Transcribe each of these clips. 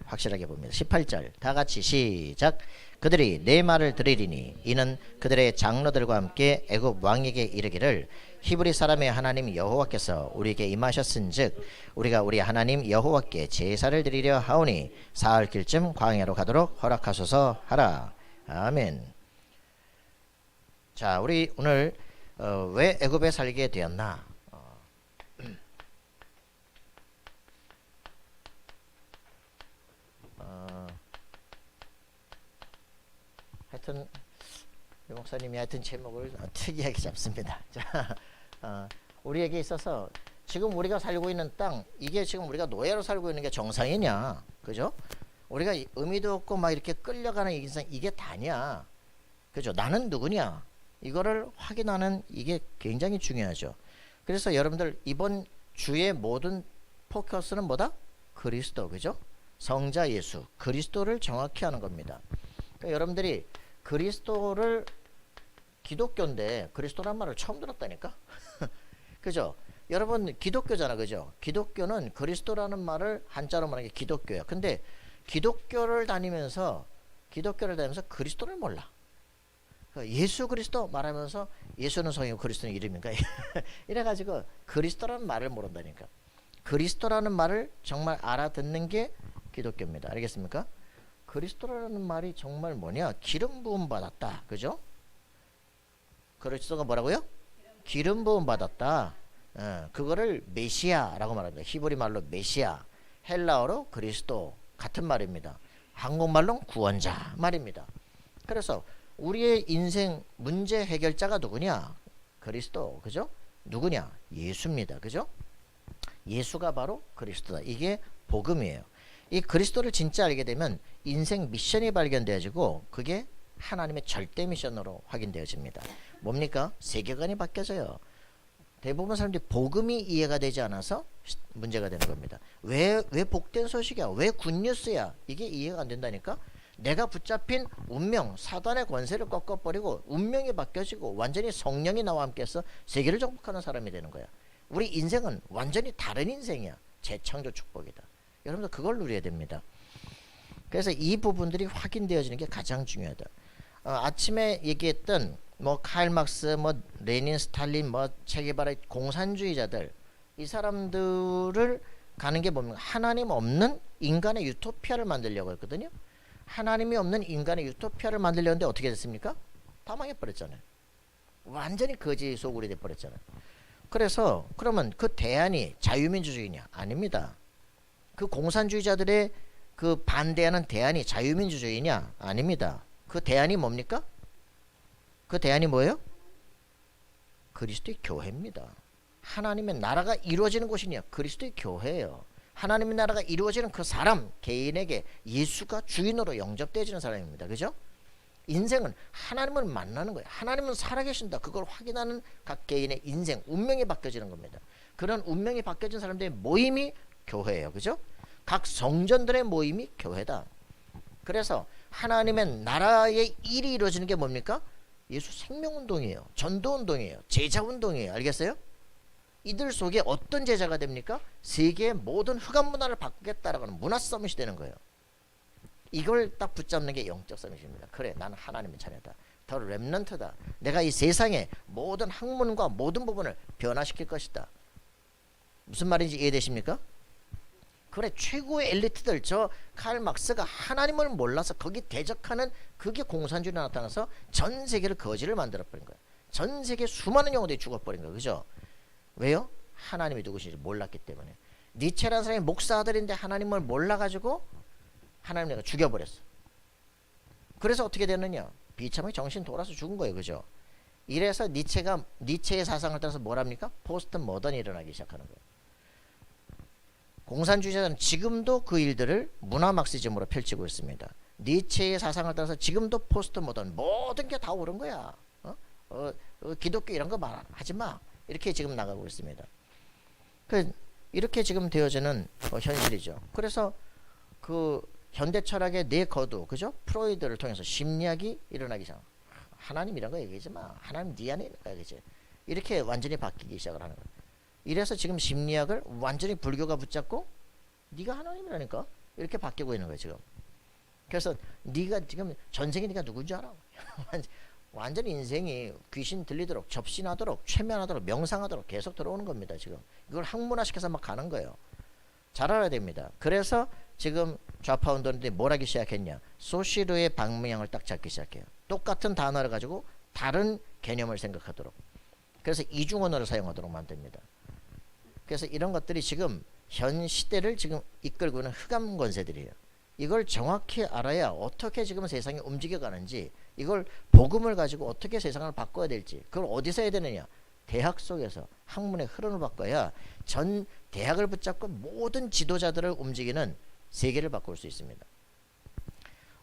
확실하게 봅니다. 18절 다 같이 시작. 그들이 내 말을 들으리니 이는 그들의 장로들과 함께 애굽 왕에게 이르기를 히브리 사람의 하나님 여호와께서 우리에게 임하셨은즉 우리가 우리 하나님 여호와께 제사를 드리려 하오니 사흘 길쯤 광야로 가도록 허락하소서 하라. 아멘. 자, 우리 오늘 왜 애굽에 살게 되었나? 하여튼 유 목사님이 하여튼 제목을 특이하게 잡습니다. 자, 우리에게 있어서 지금 우리가 살고 있는 땅, 이게 지금 우리가 노예로 살고 있는 게 정상이냐, 그죠? 우리가 의미도 없고 막 이렇게 끌려가는 인생, 이게 다냐, 그죠? 나는 누구냐, 이거를 확인하는 이게 굉장히 중요하죠. 그래서 여러분들 이번 주의 모든 포커스는 뭐다? 그리스도, 그죠? 성자 예수, 그리스도를 정확히 하는 겁니다. 그러니까 여러분들이 그리스도를, 기독교인데 그리스도란 말을 처음 들었다니까? 그죠? 여러분 기독교잖아, 그죠? 기독교는 그리스도라는 말을 한자로 말하는 게 기독교야. 근데 기독교를 다니면서 그리스도를 몰라. 예수 그리스도 말하면서 예수는 성이고 그리스도는 이름인가? 이래가지고 그리스도라는 말을 모른다니까. 그리스도라는 말을 정말 알아듣는 게 기독교입니다. 알겠습니까? 그리스도라는 말이 정말 뭐냐? 기름 부음 받았다, 그죠? 그리스도가 뭐라고요? 기름 부음 받았다. 그거를 메시아라고 말합니다. 히브리 말로 메시아, 헬라어로 그리스도, 같은 말입니다. 한국말로 구원자 말입니다. 그래서 우리의 인생 문제 해결자가 누구냐? 그리스도, 그죠? 누구냐? 예수입니다, 그죠? 예수가 바로 그리스도다. 이게 복음이에요. 이 그리스도를 진짜 알게 되면 인생 미션이 발견되어지고 그게 하나님의 절대 미션으로 확인되어집니다. 뭡니까? 세계관이 바뀌어져요. 대부분 사람들이 복음이 이해가 되지 않아서 문제가 되는 겁니다. 왜 복된 소식이야? 왜 굿뉴스야? 이게 이해가 안 된다니까? 내가 붙잡힌 운명, 사단의 권세를 꺾어버리고 운명이 바뀌어지고 완전히 성령이 나와 함께해서 세계를 정복하는 사람이 되는 거야. 우리 인생은 완전히 다른 인생이야. 재창조 축복이다. 여러분들 그걸 누려야 됩니다. 그래서 이 부분들이 확인되어지는 게 가장 중요하다. 아침에 얘기했던 뭐 칼 막스, 뭐 레닌, 스탈린, 뭐 체게바라, 공산주의자들, 이 사람들을 가는 게 뭡니까? 하나님 없는 인간의 유토피아를 만들려고 했거든요. 하나님이 없는 인간의 유토피아를 만들려고 했는데 어떻게 됐습니까? 다 망해버렸잖아요. 완전히 거지 소굴이 돼버렸잖아요. 그래서 그러면 그 대안이 자유민주주의냐? 아닙니다. 그 공산주의자들의 그 반대하는 대안이 자유민주주의냐? 아닙니다. 그 대안이 뭡니까? 그 대안이 뭐예요? 그리스도의 교회입니다. 하나님의 나라가 이루어지는 곳이냐? 그리스도의 교회예요. 하나님의 나라가 이루어지는 그 사람, 개인에게 예수가 주인으로 영접되어지는 사람입니다. 그죠? 인생은 하나님을 만나는 거예요. 하나님은 살아계신다. 그걸 확인하는 각 개인의 인생, 운명이 바뀌어지는 겁니다. 그런 운명이 바뀌어진 사람들의 모임이 교회예요. 그죠? 각 성전들의 모임이 교회다. 그래서 하나님의 나라의 일이 이루어지는 게 뭡니까? 예수 생명운동이에요. 전도운동이에요. 제자운동이에요. 알겠어요? 이들 속에 어떤 제자가 됩니까? 세계의 모든 흑암 문화를 바꾸겠다라고 하는 문화 서밋이 되는 거예요. 이걸 딱 붙잡는 게 영적 서밋입니다. 그래, 나는 하나님의 자녀다. 더 렘넌트다. 내가 이 세상의 모든 학문과 모든 부분을 변화시킬 것이다. 무슨 말인지 이해되십니까? 그래, 최고의 엘리트들, 저 칼 막스가 하나님을 몰라서 거기 대적하는 그게 공산주의로 나타나서 전 세계를 거지를 만들어버린 거예요. 전 세계 수많은 영혼들이 죽어버린 거예요. 그죠? 왜요? 하나님이 누구신지 몰랐기 때문에. 니체라는 사람이 목사들인데 하나님을 몰라가지고 하나님 내가 죽여버렸어. 그래서 어떻게 됐느냐? 비참하게 정신 돌아서 죽은 거예요. 그죠? 이래서 니체의 사상을 따라서 뭐랍니까? 포스트 모던이 일어나기 시작하는 거예요. 공산주의자는 지금도 그 일들을 문화 막시즘으로 펼치고 있습니다. 니체의 사상을 따라서 지금도 포스트 모던, 모든 게 다 옳은 거야. 기독교 이런 거 말하지 마. 이렇게 지금 나가고 있습니다. 이렇게 지금 되어지는 현실이죠. 그래서 그 현대 철학의 네 거두, 그죠? 프로이드를 통해서 심리학이 일어나기 시작. 하나님 이런 거 얘기하지 마. 하나님 네 안에 있는 거야, 그지? 이렇게 완전히 바뀌기 시작을 하는 거예요. 이래서 지금 심리학을 완전히 불교가 붙잡고 네가 하나님이라니까? 이렇게 바뀌고 있는 거예요 지금. 그래서 네가 지금 전생에 네가 누군지 알아? 완전히 인생이 귀신 들리도록 접신하도록 최면하도록 명상하도록 계속 들어오는 겁니다 지금. 이걸 학문화시켜서 막 가는 거예요. 잘 알아야 됩니다. 그래서 지금 좌파 운동들이 뭘 하기 시작했냐, 소시르의 방향을 딱 잡기 시작해요. 똑같은 단어를 가지고 다른 개념을 생각하도록, 그래서 이중언어를 사용하도록 만듭니다. 그래서 이런 것들이 지금 현 시대를 지금 이끌고 있는 흑암 권세들이에요. 이걸 정확히 알아야 어떻게 지금 세상이 움직여가는지, 이걸 복음을 가지고 어떻게 세상을 바꿔야 될지, 그걸 어디서 해야 되느냐, 대학 속에서 학문의 흐름을 바꿔야 전 대학을 붙잡고 모든 지도자들을 움직이는 세계를 바꿀 수 있습니다.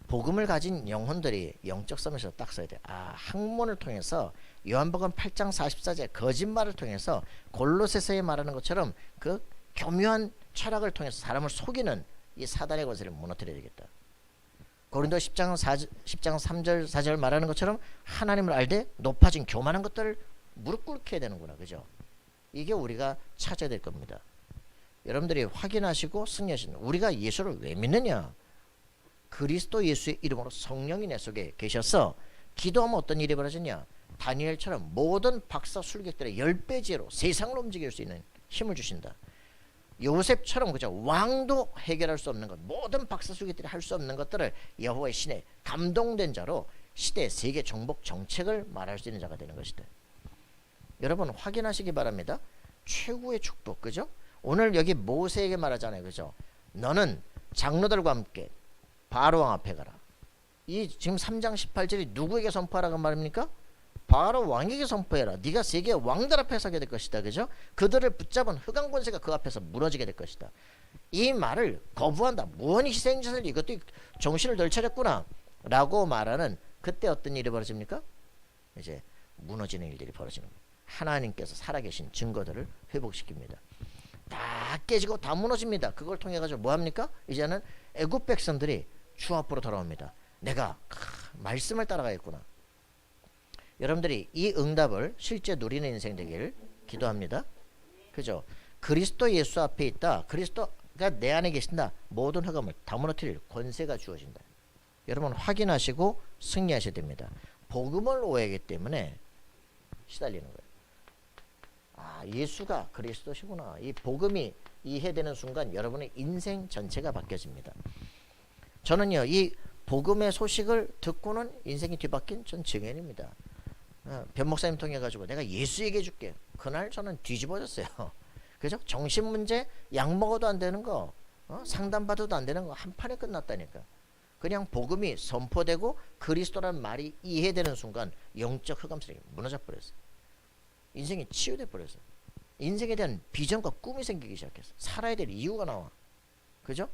복음을 가진 영혼들이 영적 싸움에서 딱 써야 돼. 학문을 통해서 요한복음 8장 44절 거짓말을 통해서 골로새서에 말하는 것처럼 그 교묘한 철학을 통해서 사람을 속이는 이 사단의 권세를 무너뜨려야 되겠다. 고린도 10장 3절 4절 말하는 것처럼 하나님을 알되 높아진 교만한 것들을 무릎 꿇게 해야 되는구나. 그죠? 이게 우리가 찾아야 될 겁니다. 여러분들이 확인하시고 승리하시는, 우리가 예수를 왜 믿느냐? 그리스도 예수의 이름으로 성령이 내 속에 계셔서 기도하면 어떤 일이 벌어지냐? 다니엘처럼 모든 박사 술객들의 10배 지혜로 세상을 움직일 수 있는 힘을 주신다. 요셉처럼, 그죠? 왕도 해결할 수 없는 것, 모든 박사 술객들이 할 수 없는 것들을 여호와의 신에 감동된 자로 시대 세계 정복 정책을 말할 수 있는 자가 되는 것이다. 여러분 확인하시기 바랍니다. 최고의 축복, 그죠? 오늘 여기 모세에게 말하잖아요, 그죠? 너는 장로들과 함께 바로 왕 앞에 가라. 이 지금 3장 18절이 누구에게 선포하라고 말입니까? 바로 왕에게 선포해라. 네가 세계 왕들 앞에 서게 될 것이다, 그죠? 그들을 붙잡은 흑암 권세가 그 앞에서 무너지게 될 것이다. 이 말을 거부한다. 무언이 희생자들, 이것도 정신을 덜 차렸구나 라고 말하는 그때 어떤 일이 벌어집니까? 이제 무너지는 일들이 벌어지는 거예요. 하나님께서 살아계신 증거들을 회복시킵니다. 다 깨지고 다 무너집니다. 그걸 통해 가지고 뭐합니까? 이제는 애굽 백성들이 주 앞으로 돌아옵니다. 내가 말씀을 따라가겠구나. 여러분들이 이 응답을 실제 누리는 인생 되길 기도합니다. 그죠? 그리스도 예수 앞에 있다. 그리스도가 내 안에 계신다. 모든 흑암을 다 무너뜨릴 권세가 주어진다. 여러분 확인하시고 승리하셔야 됩니다. 복음을 오해하기 때문에 시달리는 거예요. 예수가 그리스도시구나. 이 복음이 이해되는 순간 여러분의 인생 전체가 바뀌어집니다. 저는요, 이 복음의 소식을 듣고는 인생이 뒤바뀐 전 증인입니다. 변 목사님 통해 가지고 내가 예수 얘기해 줄게. 그날 저는 뒤집어졌어요. 그죠? 정신 문제, 약 먹어도 안 되는 거, 상담 받아도 안 되는 거 한 판에 끝났다니까. 그냥 복음이 선포되고 그리스도라는 말이 이해되는 순간 영적 흑암성이 무너져 버렸어요. 인생이 치유돼 버렸어요. 인생에 대한 비전과 꿈이 생기기 시작했어. 살아야 될 이유가 나와. 그죠?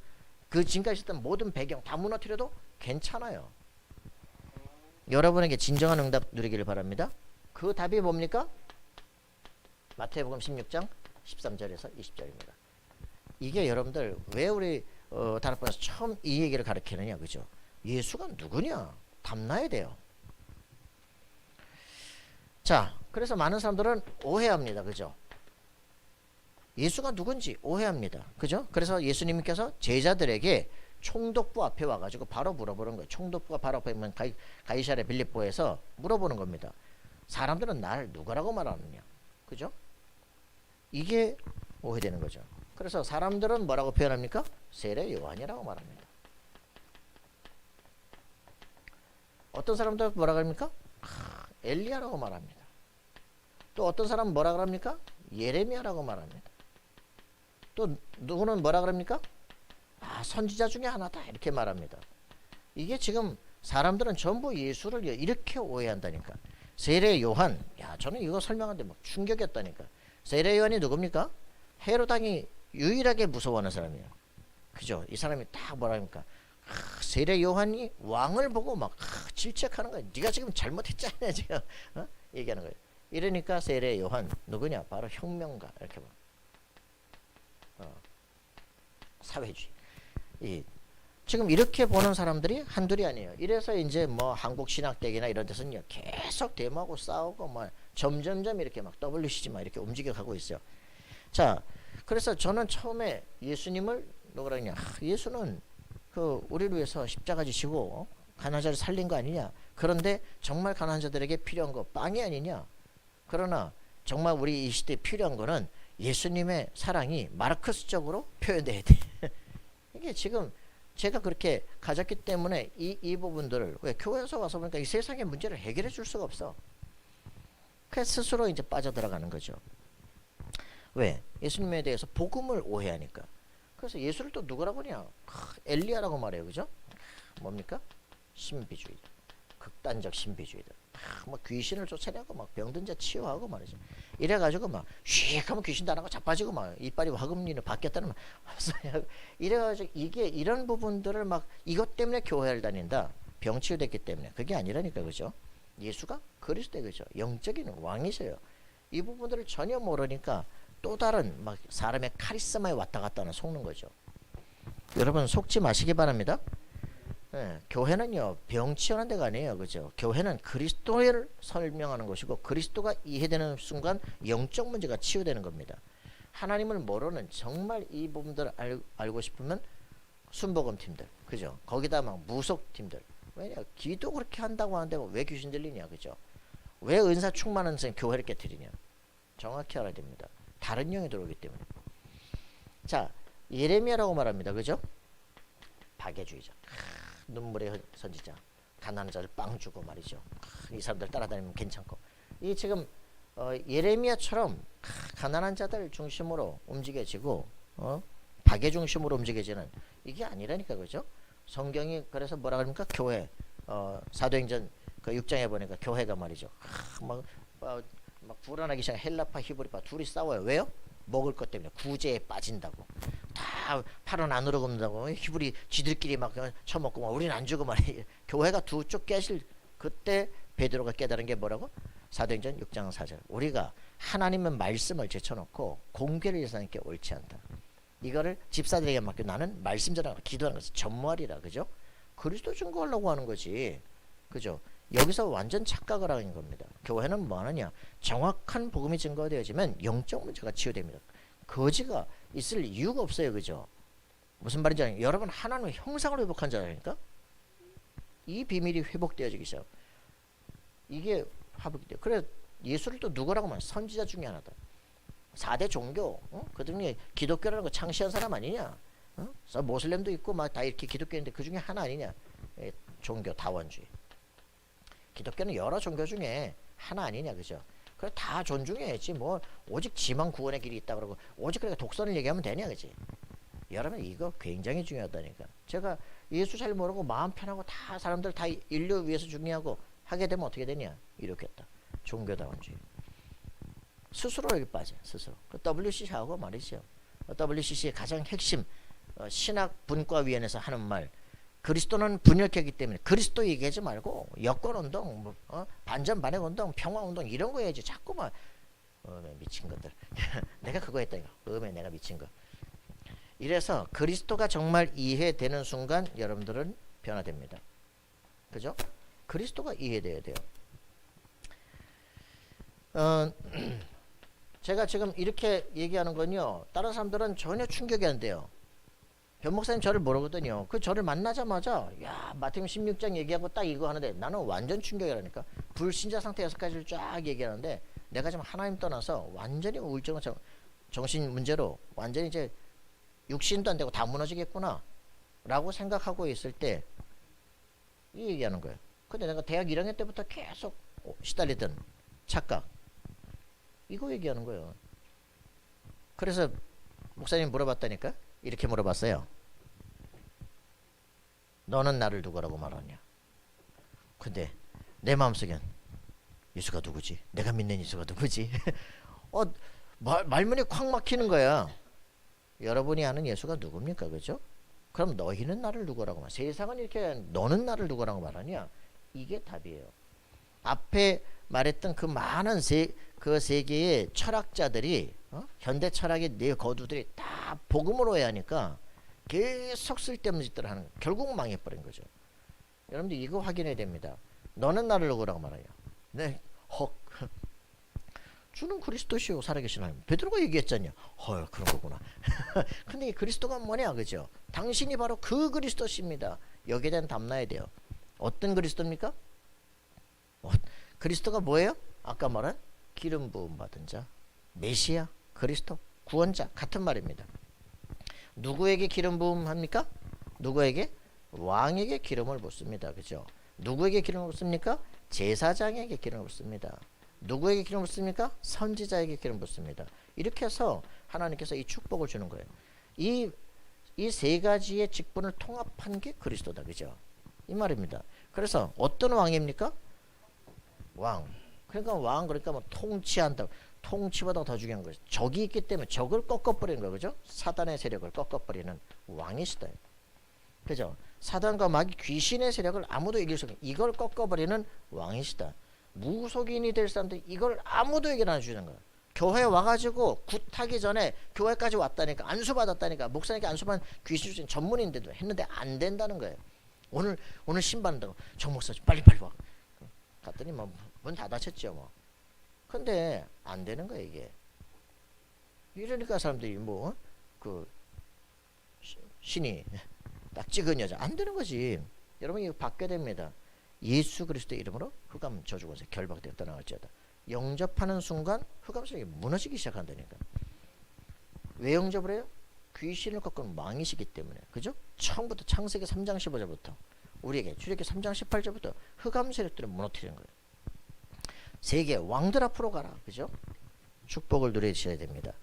그 지금까지 있었던 모든 배경 다 무너뜨려도 괜찮아요. 여러분에게 진정한 응답 누리기를 바랍니다. 그 답이 뭡니까? 마태복음 16장 13절에서 20절입니다. 이게 여러분들 왜 우리 다락방에서 처음 이 얘기를 가르치느냐, 그죠? 예수가 누구냐? 답나야 돼요. 자, 그래서 많은 사람들은 오해합니다, 그죠? 예수가 누군지 오해합니다, 그죠? 그래서 예수님께서 제자들에게 총독부 앞에 와가지고 바로 물어보는 거예요. 총독부가 바로 앞에 있는 가이사랴 빌립보에서 물어보는 겁니다. 사람들은 나를 누구라고 말하느냐, 그죠? 이게 오해되는 거죠. 그래서 사람들은 뭐라고 표현합니까? 세례 요한이라고 말합니다. 어떤 사람들은 뭐라고 합니까? 엘리야라고 말합니다. 또 어떤 사람은 뭐라고 합니까? 예레미야라고 말합니다. 또 누구는 뭐라고 합니까? 선지자 중에 하나다 이렇게 말합니다. 이게 지금 사람들은 전부 예수를 이렇게 오해한다니까. 세례 요한, 저는 이거 설명하는데 막 충격이었다니까. 세례 요한이 누굽니까? 헤로당이 유일하게 무서워하는 사람이에요. 그죠? 이 사람이 딱 뭐라 합니까? 세례 요한이 왕을 보고 막 질책하는 거예요. 네가 지금 잘못했잖아 지금. 얘기하는 거예요. 이러니까 세례 요한 누구냐? 바로 혁명가. 이렇게 봐. 사회주의. 지금 이렇게 보는 사람들이 한둘이 아니에요. 이래서 이제 뭐 한국신학대기나 이런 데서는 계속 데모하고 싸우고 뭐 점점점 이렇게 막 WCG 막 이렇게 움직여가고 있어요. 자, 그래서 저는 처음에 예수님을 누구라 그러냐? 예수는 그 우리를 위해서 십자가 지시고 가난한 자를 살린 거 아니냐. 그런데 정말 가난한 자들에게 필요한 거 빵이 아니냐. 그러나 정말 우리 이 시대에 필요한 거는 예수님의 사랑이 마르크스적으로 표현돼야 돼. 이게 지금 제가 그렇게 가졌기 때문에 이 부분들을 왜 교회에서 와서 보니까 이 세상의 문제를 해결해 줄 수가 없어. 그래서 스스로 이제 빠져들어가는 거죠. 왜? 예수님에 대해서 복음을 오해하니까. 그래서 예수를 또 누구라고 하냐? 엘리야라고 말해요. 그죠? 뭡니까? 신비주의다. 극단적 신비주의다. 뭐 귀신을 쫓아내고 막 병든 자 치유하고 말이죠. 이래가지고 막 휙 하면 귀신 다 나고 자빠지고 막 이빨이 화금리로 바뀌었다는 말. 이래가지고 이게 이런 부분들을 막 이것 때문에 교회를 다닌다. 병 치유됐기 때문에. 그게 아니라니까. 그죠? 예수가 그리스도의 그죠? 영적인 왕이셔요. 이 부분들을 전혀 모르니까 또 다른 막 사람의 카리스마에 왔다 갔다 하는 속는 거죠. 여러분 속지 마시기 바랍니다. 네, 교회는요 병 치유하는 데가 아니에요. 그죠? 교회는 그리스도를 설명하는 것이고 그리스도가 이해되는 순간 영적 문제가 치유되는 겁니다. 하나님을 모르는 정말 이 부분들을 알고 싶으면 순복음 팀들, 그죠? 거기다 막 무속 팀들. 왜냐? 기도 그렇게 한다고 하는데 왜 귀신 들리냐, 그죠? 왜 은사 충만한 선생 교회를 깨뜨리냐? 정확히 알아야 됩니다. 다른 영이 들어오기 때문에. 자, 예레미야라고 말합니다, 그죠? 박애주의자. 눈물의 선지자. 가난한 자를 빵 주고 말이죠. 이 사람들 따라다니면 괜찮고. 이 지금 예레미야처럼 가난한 자들 중심으로 움직여지고 박애 중심으로 움직여지는 이게 아니라니까. 그죠? 성경이 그래서 뭐라 그럽니까? 교회 사도행전 그 6장에 보니까 교회가 말이죠. 막 불안하기 시작. 헬라파 히브리파 둘이 싸워요. 왜요? 먹을 것 때문에 구제에 빠진다고. 다 팔은 안으로 굽는다고. 히브리 지들끼리 막 처먹고 막 우리는 안 주고 말이에요. 교회가 두 쪽 깨실 그때 베드로가 깨달은 게 뭐라고? 사도행전 6장 4절. 우리가 하나님의 말씀을 제쳐놓고 공개를 예수하는 게 옳지 않다. 이거를 집사들에게 맡겨 나는 말씀 전하고 기도하는 것을 전무하리라. 그죠? 그리스도 증거하려고 하는 거지. 그죠? 여기서 완전 착각을 하는 겁니다. 교회는 뭐 하느냐? 정확한 복음이 증거되어지면 영적 문제가 치유됩니다. 거지가 있을 이유가 없어요. 그죠? 무슨 말인지 아요? 여러분 하나님의 형상을 회복한 자라니까? 이 비밀이 회복되어지기 시작. 이게 회복이 돼요. 그래 예수를 또 누구라고 하면 선지자 중에 하나다. 4대 종교, 그 중에 기독교라는 거 창시한 사람 아니냐? 모슬렘도 있고 막 다 이렇게 기독교인데 그 중에 하나 아니냐? 종교 다원주의. 기독교는 여러 종교 중에 하나 아니냐, 그죠? 그래 다 존중해야지. 뭐 오직 지만 구원의 길이 있다 그러고 오직 그러니까 독선을 얘기하면 되냐, 그지? 여러분 이거 굉장히 중요하다니까. 제가 예수 잘 모르고 마음 편하고 다 사람들 다 인류 위해서 중요하고 하게 되면 어떻게 되냐? 이렇겠다. 종교다원주의. 스스로에게 빠져. 스스로. 그 WCC하고 말이죠. WCC의 가장 핵심 신학 분과위원회에서 하는 말. 그리스도는 분열했기 때문에 그리스도 얘기하지 말고 여권운동, 반전 반핵 운동, 평화운동 이런 거 해야지. 자꾸만 미친 것들. 내가 그거 했다니까. 내가 미친 거. 이래서 그리스도가 정말 이해되는 순간 여러분들은 변화됩니다. 그죠? 그리스도가 이해돼야 돼요. 제가 지금 이렇게 얘기하는 건요. 다른 사람들은 전혀 충격이 안 돼요. 변 목사님 저를 모르거든요. 그 저를 만나자마자 야 마태복음 16장 얘기하고 딱 이거 하는데 나는 완전 충격이라니까. 불신자 상태 6가지를 쫙 얘기하는데 내가 지금 하나님 떠나서 완전히 우울증 정신 문제로 완전히 이제 육신도 안 되고 다 무너지겠구나 라고 생각하고 있을 때 이 얘기하는 거예요. 근데 내가 대학 1학년 때부터 계속 시달리던 착각 이거 얘기하는 거예요. 그래서 목사님 물어봤다니까. 이렇게 물어봤어요. 너는 나를 누구라고 말하냐? 근데 내 마음속엔 예수가 누구지? 내가 믿는 예수가 누구지? 말문이 콱 막히는 거야. 여러분이 아는 예수가 누굽니까? 그죠? 그럼 너희는 나를 누구라고 말하냐? 세상은 이렇게 너는 나를 누구라고 말하냐? 이게 답이에요. 앞에 말했던 그 많은 그 세계의 철학자들이 현대 철학의 네 거두들이 다 복음으로 해야 하니까 계속 쓸데없는 짓들을 하는 결국 망해버린 거죠. 여러분들 이거 확인해야 됩니다. 너는 나를 누구라고 말하냐? 네, 주는 그리스도시요 살아계신 하나님. 베드로가 얘기했잖아요. 헐, 그런 거구나. 근데 이 그리스도가 뭐냐, 그죠? 당신이 바로 그 그리스도십니다. 여기에 대한 답나야 돼요. 어떤 그리스도입니까? 그리스도가 뭐예요? 아까 말한 기름 부음 받은 자, 메시아, 그리스도, 구원자 같은 말입니다. 누구에게 기름 부음 합니까? 누구에게? 왕에게 기름을 붓습니다. 그죠? 누구에게 기름을 붓습니까? 제사장에게 기름을 붓습니다. 누구에게 기름을 붓습니까? 선지자에게 기름을 붓습니다. 이렇게 해서 하나님께서 이 축복을 주는 거예요. 이 세 가지의 직분을 통합한 게 그리스도다. 그죠? 이 말입니다. 그래서 어떤 왕입니까? 왕. 그러니까 왕, 그러니까 뭐 통치한다. 통치보다 더 중요한 거죠. 적이 있기 때문에 적을 꺾어버리는 거예요. 그죠? 사단의 세력을 꺾어버리는 왕이시다. 그죠? 사단과 마귀 귀신의 세력을 아무도 이길 수 없는, 이걸 꺾어버리는 왕이시다. 무속인이 될 사람들이 이걸 아무도 얘기를 안 해주는 거야. 교회 와가지고 굿하기 전에 교회까지 왔다니까, 안수받았다니까, 목사님께 안수받은 귀신 주신 전문인데도 했는데 안 된다는 거예요. 오늘 신받는다고 정 목사 빨리 와. 갔더니 뭐 문 닫아쳤죠 뭐. 근데 안 되는 거예요 이게. 이러니까 사람들이 뭐 그 신이 딱 찍은 여자 안 되는 거지. 여러분 이거 받게 됩니다. 예수 그리스도의 이름으로 흑암 저주권세 결박되어 떠나갈지어다. 영접하는 순간 흑암 세력이 무너지기 시작한다니까. 왜 영접을 해요? 귀신을 꺾은 왕이시기 때문에. 그죠? 처음부터 창세기 3장 15절부터 우리에게 출애굽기 3장 18절부터 흑암 세력들을 무너뜨리는 거예요. 세계 왕들 앞으로 가라. 그죠? 축복을 누리셔야 됩니다.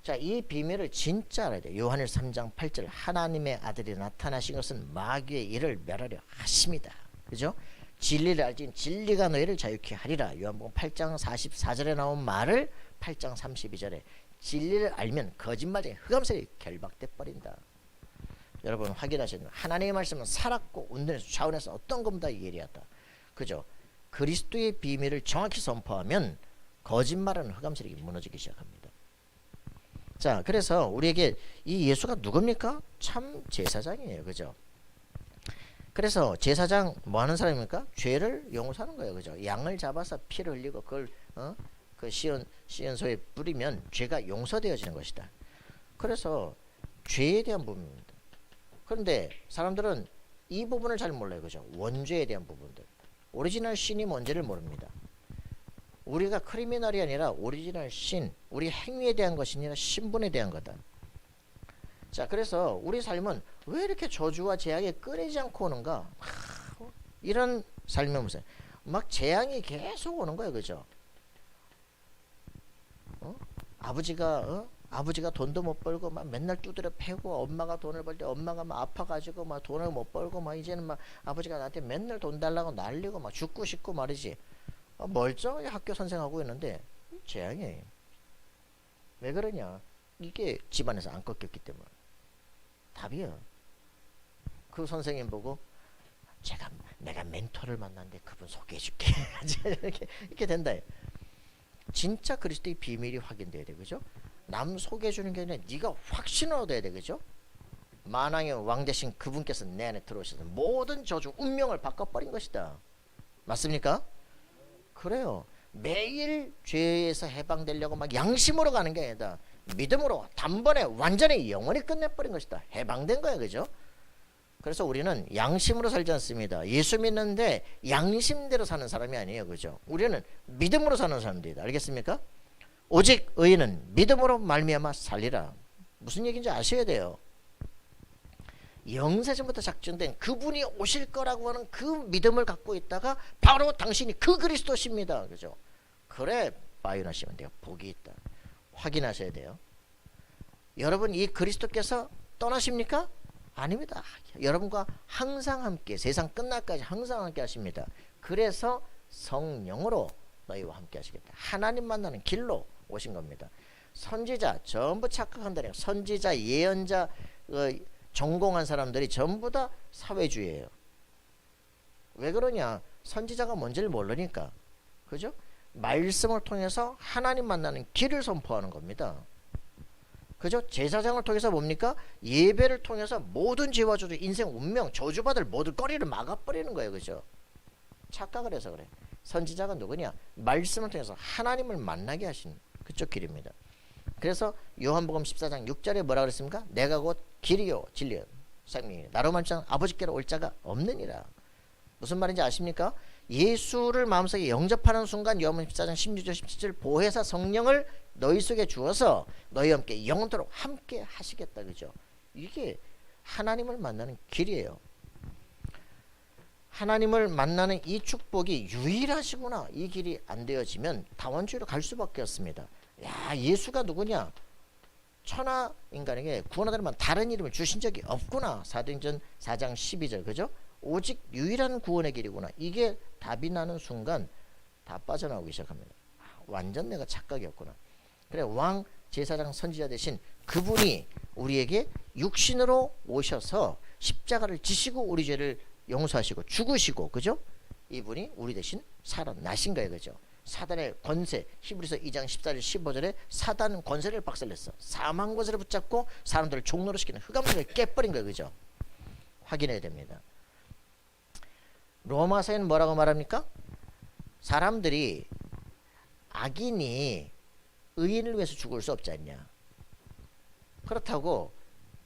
자, 이 비밀을 진짜 알아야 돼요. 요한일서 3장 8절 하나님의 아들이 나타나신 것은 마귀의 일을 멸하려 하심이다. 그죠? 진리를 알지 진리가 너희를 자유케 하리라. 요한복음 8장 44절에 나온 말을 8장 32절에 진리를 알면 거짓말쟁이 흑암세력이 결박돼 버린다. 여러분 확인하셔야 됩니다. 하나님의 말씀은 살았고 온전해서 좌우해서 어떤 것보다 예리하다. 그죠? 그리스도의 비밀을 정확히 선포하면 거짓말하는 흑암세력이 무너지기 시작합니다. 자, 그래서 우리에게 이 예수가 누굽니까? 참 제사장이에요. 그죠? 그래서 제사장 뭐 하는 사람입니까? 죄를 용서하는 거예요. 그죠? 양을 잡아서 피를 흘리고 그걸 그 시온소에 뿌리면 죄가 용서되어지는 것이다. 그래서 죄에 대한 부분입니다. 그런데 사람들은 이 부분을 잘 몰라요. 그죠? 원죄에 대한 부분들. 오리지널 신이 뭔지를 모릅니다. 우리가 크리미널이 아니라 오리지널 신, 우리 행위에 대한 것이 아니라 신분에 대한 거다. 자, 그래서 우리 삶은 왜 이렇게 저주와 재앙이 끊이지 않고 오는가? 이런 삶의 모습. 막 재앙이 계속 오는 거예요. 그죠? 아버지가 돈도 못 벌고 막 맨날 두드려 패고, 엄마가 돈을 벌 때 엄마가 막 아파가지고 막 돈을 못 벌고 막 이제는 막 아버지가 나한테 맨날 돈 달라고 난리고 막 죽고 싶고 말이지. 멀쩡하게 학교 선생하고 있는데 재앙이에요. 왜 그러냐? 이게 집안에서 안 꺾였기 때문에. 답이에요. 그 선생님 보고 내가 멘토를 만났는데 그분 소개해줄게. 이렇게 된다. 진짜 그리스도의 비밀이 확인돼야 돼. 그죠? 남 소개해주는 게 아니라 네가 확신을 얻어야 돼. 그죠? 만왕의 왕 대신 그분께서 내 안에 들어오셔서 모든 저주 운명을 바꿔버린 것이다. 맞습니까? 그래요. 매일 죄에서 해방되려고 막 양심으로 가는 게 아니다. 믿음으로 단번에 완전히 영원히 끝내버린 것이다. 해방된 거야. 그죠? 그래서 우리는 양심으로 살지 않습니다. 예수 믿는데 양심대로 사는 사람이 아니에요. 그죠? 우리는 믿음으로 사는 사람들이다. 알겠습니까? 오직 의인은 믿음으로 말미암아 살리라. 무슨 얘기인지 아셔야 돼요. 영세전부터 작정된 그분이 오실 거라고 하는 그 믿음을 갖고 있다가 바로 당신이 그 그리스도십니다. 그죠? 그래 바이오나시면 내가 복이 있다. 확인하셔야 돼요. 여러분 이 그리스도께서 떠나십니까? 아닙니다. 여러분과 항상 함께, 세상 끝날까지 항상 함께 하십니다. 그래서 성령으로 너희와 함께 하시겠다. 하나님 만나는 길로 오신 겁니다. 선지자 전부 착각한다네요. 선지자, 예언자, 전공한 사람들이 전부 다 사회주의예요. 왜 그러냐? 선지자가 뭔지를 모르니까. 그죠? 말씀을 통해서 하나님 만나는 길을 선포하는 겁니다. 그죠? 제사장을 통해서 뭡니까? 예배를 통해서 모든 죄와 저주, 인생 운명, 저주받을 모든 거리를 막아버리는 거예요. 그죠? 착각을 해서 그래. 선지자가 누구냐? 말씀을 통해서 하나님을 만나게 하신 그쪽 길입니다. 그래서 요한복음 14장 6절에 뭐라 그랬습니까? 내가 곧 길이요 진리요 생명이요 나로 말미암지 않으면 아버지께로 올 자가 없느니라. 무슨 말인지 아십니까? 예수를 마음속에 영접하는 순간 요한복음 14장 16절 17절 보혜사 성령을 너희 속에 주어서 너희와 함께 영원토록 함께 하시겠다. 그죠? 이게 하나님을 만나는 길이에요. 하나님을 만나는 이 축복이 유일하시구나. 이 길이 안 되어지면 다원주의로 갈 수밖에 없습니다. 야, 예수가 누구냐? 천하 인간에게 구원하다는 다른 이름을 주신 적이 없구나. 사도행전 4장 12절 그죠? 오직 유일한 구원의 길이구나. 이게 답이 나는 순간 다 빠져나오기 시작합니다. 완전 내가 착각이었구나. 그래, 왕 제사장 선지자 대신 그분이 우리에게 육신으로 오셔서 십자가를 지시고 우리 죄를 용서하시고 죽으시고 그죠? 이분이 우리 대신 살아나신 거예요. 그죠? 사단의 권세, 히브리서 2장 14절 15절에 사단 권세를 박살냈어. 사망 권세를 붙잡고 사람들을 종로로 시키는 흑암들을 깨버린 거예요. 그죠? 확인해야 됩니다. 로마서에는 뭐라고 말합니까? 사람들이 악인이 의인을 위해서 죽을 수 없지 않냐. 그렇다고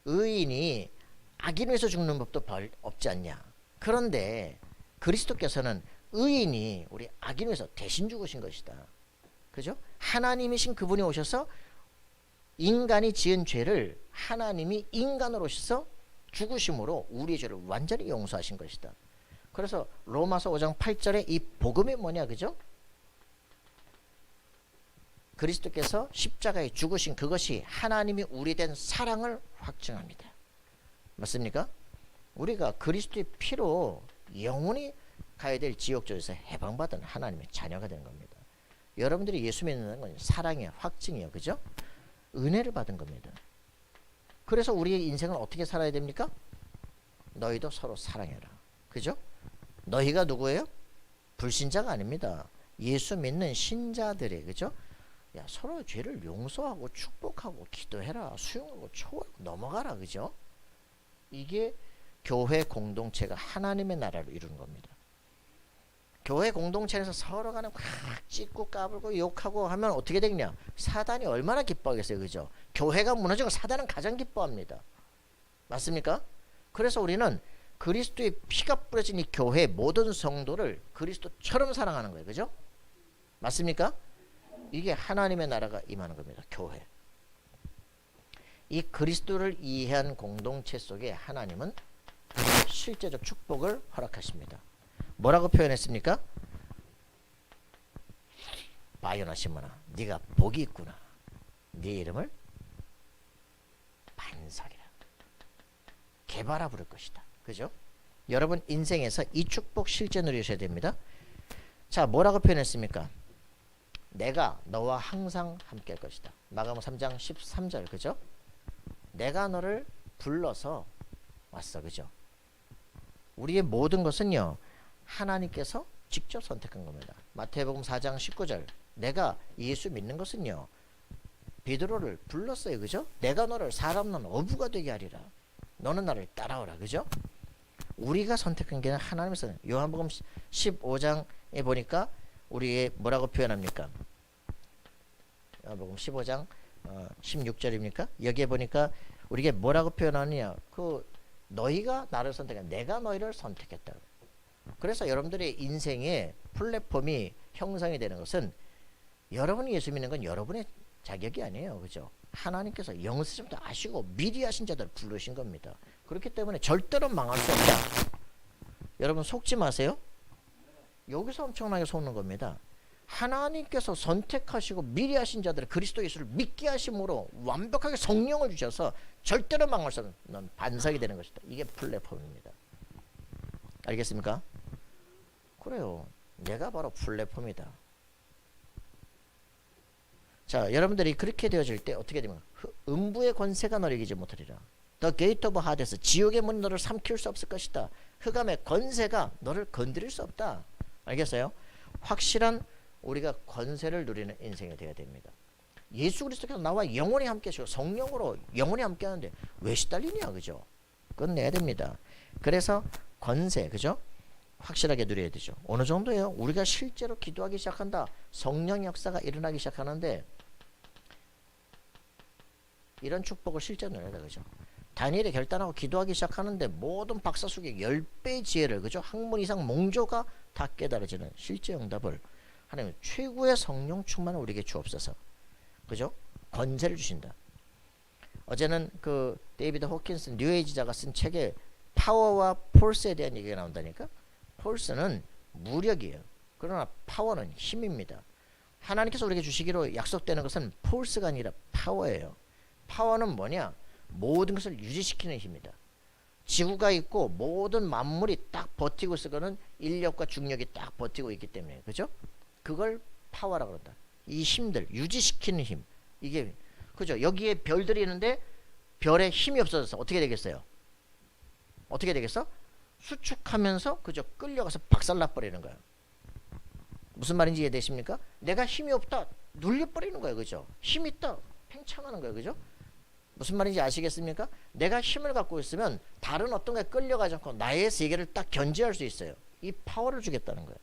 의인이 악인을 위해서 죽는 법도 없지 않냐. 그런데 그리스도께서는 의인이 우리 악인을 위해서 대신 죽으신 것이다. 그죠? 하나님이신 그분이 오셔서 인간이 지은 죄를 하나님이 인간으로 오셔서 죽으심으로 우리의 죄를 완전히 용서하신 것이다. 그래서 로마서 5장 8절에 이 복음이 뭐냐. 그죠? 그리스도께서 십자가에 죽으신 그것이 하나님이 우리에 대한 사랑을 확증합니다. 맞습니까? 우리가 그리스도의 피로 영원히 가야 될 지옥조에서 해방받은 하나님의 자녀가 되는 겁니다. 여러분들이 예수 믿는 건 사랑의 확증이에요. 그죠? 은혜를 받은 겁니다. 그래서 우리의 인생을 어떻게 살아야 됩니까? 너희도 서로 사랑해라. 그죠? 너희가 누구예요? 불신자가 아닙니다. 예수 믿는 신자들이 그죠? 야, 서로 죄를 용서하고 축복하고 기도해라. 수용하고 초월하고 넘어가라. 그죠? 이게 교회 공동체가 하나님의 나라를 이루는 겁니다. 교회 공동체에서 서로 간에 막 찢고 까불고 욕하고 하면 어떻게 되겠냐? 사단이 얼마나 기뻐하겠어요. 그죠? 교회가 무너지고 사단은 가장 기뻐합니다. 맞습니까? 그래서 우리는 그리스도의 피가 뿌려진 이 교회 모든 성도를 그리스도처럼 사랑하는 거예요. 그죠? 맞습니까? 이게 하나님의 나라가 임하는 겁니다. 교회. 이 그리스도를 이해한 공동체 속에 하나님은 실제적 축복을 허락하십니다. 뭐라고 표현했습니까? 바요나 시몬아, 네가 복이 있구나. 네 이름을 반석이라, 개바라 부를 것이다. 그죠? 여러분 인생에서 이 축복 실제 누리셔야 됩니다. 자, 뭐라고 표현했습니까? 내가 너와 항상 함께 할 것이다. 마가복음 3장 13절 그죠? 내가 너를 불러서 왔어. 그죠? 우리의 모든 것은요 하나님께서 직접 선택한 겁니다. 마태복음 4장 19절 내가 예수 믿는 것은요 베드로를 불렀어요. 그죠? 내가 너를 사람 낳는 어부가 되게 하리라. 너는 나를 따라오라. 그죠? 우리가 선택한 게 하나님께서. 요한복음 15장에 보니까 우리의 뭐라고 표현합니까? 요한복음 15장 16절입니까? 여기에 보니까 우리가 뭐라고 표현하느냐? 그 너희가 나를 선택한, 내가 너희를 선택했다. 그래서 여러분들의 인생의 플랫폼이 형성이 되는 것은 여러분이 예수 믿는 건 여러분의 자격이 아니에요. 그죠? 하나님께서 영세전부터 아시고 미리 하신 자들을 부르신 겁니다. 그렇기 때문에 절대로 망할 수 없다. 여러분 속지 마세요. 여기서 엄청나게 속는 겁니다. 하나님께서 선택하시고 미리 하신 자들을 그리스도 예수를 믿게 하심으로 완벽하게 성령을 주셔서 절대로 망할 수 없는 반석이 되는 것이다. 이게 플랫폼입니다. 알겠습니까? 그래요. 내가 바로 플랫폼이다. 자, 여러분들이 그렇게 되어질 때 어떻게 되면 음부의 권세가 너를 이기지 못하리라. The gate of Hades, 지옥의 문이 너를 삼킬 수 없을 것이다. 흑암의 권세가 너를 건드릴 수 없다. 알겠어요? 확실한 우리가 권세를 누리는 인생이 되어야 됩니다. 예수 그리스도께서 나와 영원히 함께 하시고 성령으로 영원히 함께 하는데 왜 시달리냐. 그죠? 그건 내야 됩니다. 그래서 권세, 그죠? 확실하게 누려야 되죠. 어느 정도예요? 우리가 실제로 기도하기 시작한다. 성령 역사가 일어나기 시작하는데 이런 축복을 실제로 누려야 돼. 그죠? 다니엘이 결단하고 기도하기 시작하는데 모든 박사숙의 10배의 지혜를, 그죠? 학문 이상 몽조가 다 깨달아지는 실제 응답을 하나님 최고의 성령 충만을 우리에게 주옵소서. 그죠? 권세를 주신다. 어제는 그 데이비드 호킨스 뉴에이지자가 쓴 책에 파워와 폴스에 대한 얘기가 나온다니까. 폴스는 무력이에요. 그러나 파워는 힘입니다. 하나님께서 우리에게 주시기로 약속되는 것은 폴스가 아니라 파워예요. 파워는 뭐냐? 모든 것을 유지시키는 힘이다. 지구가 있고 모든 만물이 딱 버티고 있을 거는 인력과 중력이 딱 버티고 있기 때문에, 그죠? 그걸 파워라고 그런다. 이 힘들 유지시키는 힘, 이게 그죠? 여기에 별들이 있는데 별에 힘이 없어져서 어떻게 되겠어요? 어떻게 되겠어? 수축하면서 그죠? 끌려가서 박살나 버리는 거예요. 무슨 말인지 이해되십니까? 내가 힘이 없다 눌려 버리는 거예요. 그죠? 힘 있다 팽창하는 거예요. 그죠? 무슨 말인지 아시겠습니까? 내가 힘을 갖고 있으면 다른 어떤 거에 끌려가지 않고 나의 세계를 딱 견제할 수 있어요. 이 파워를 주겠다는 거예요.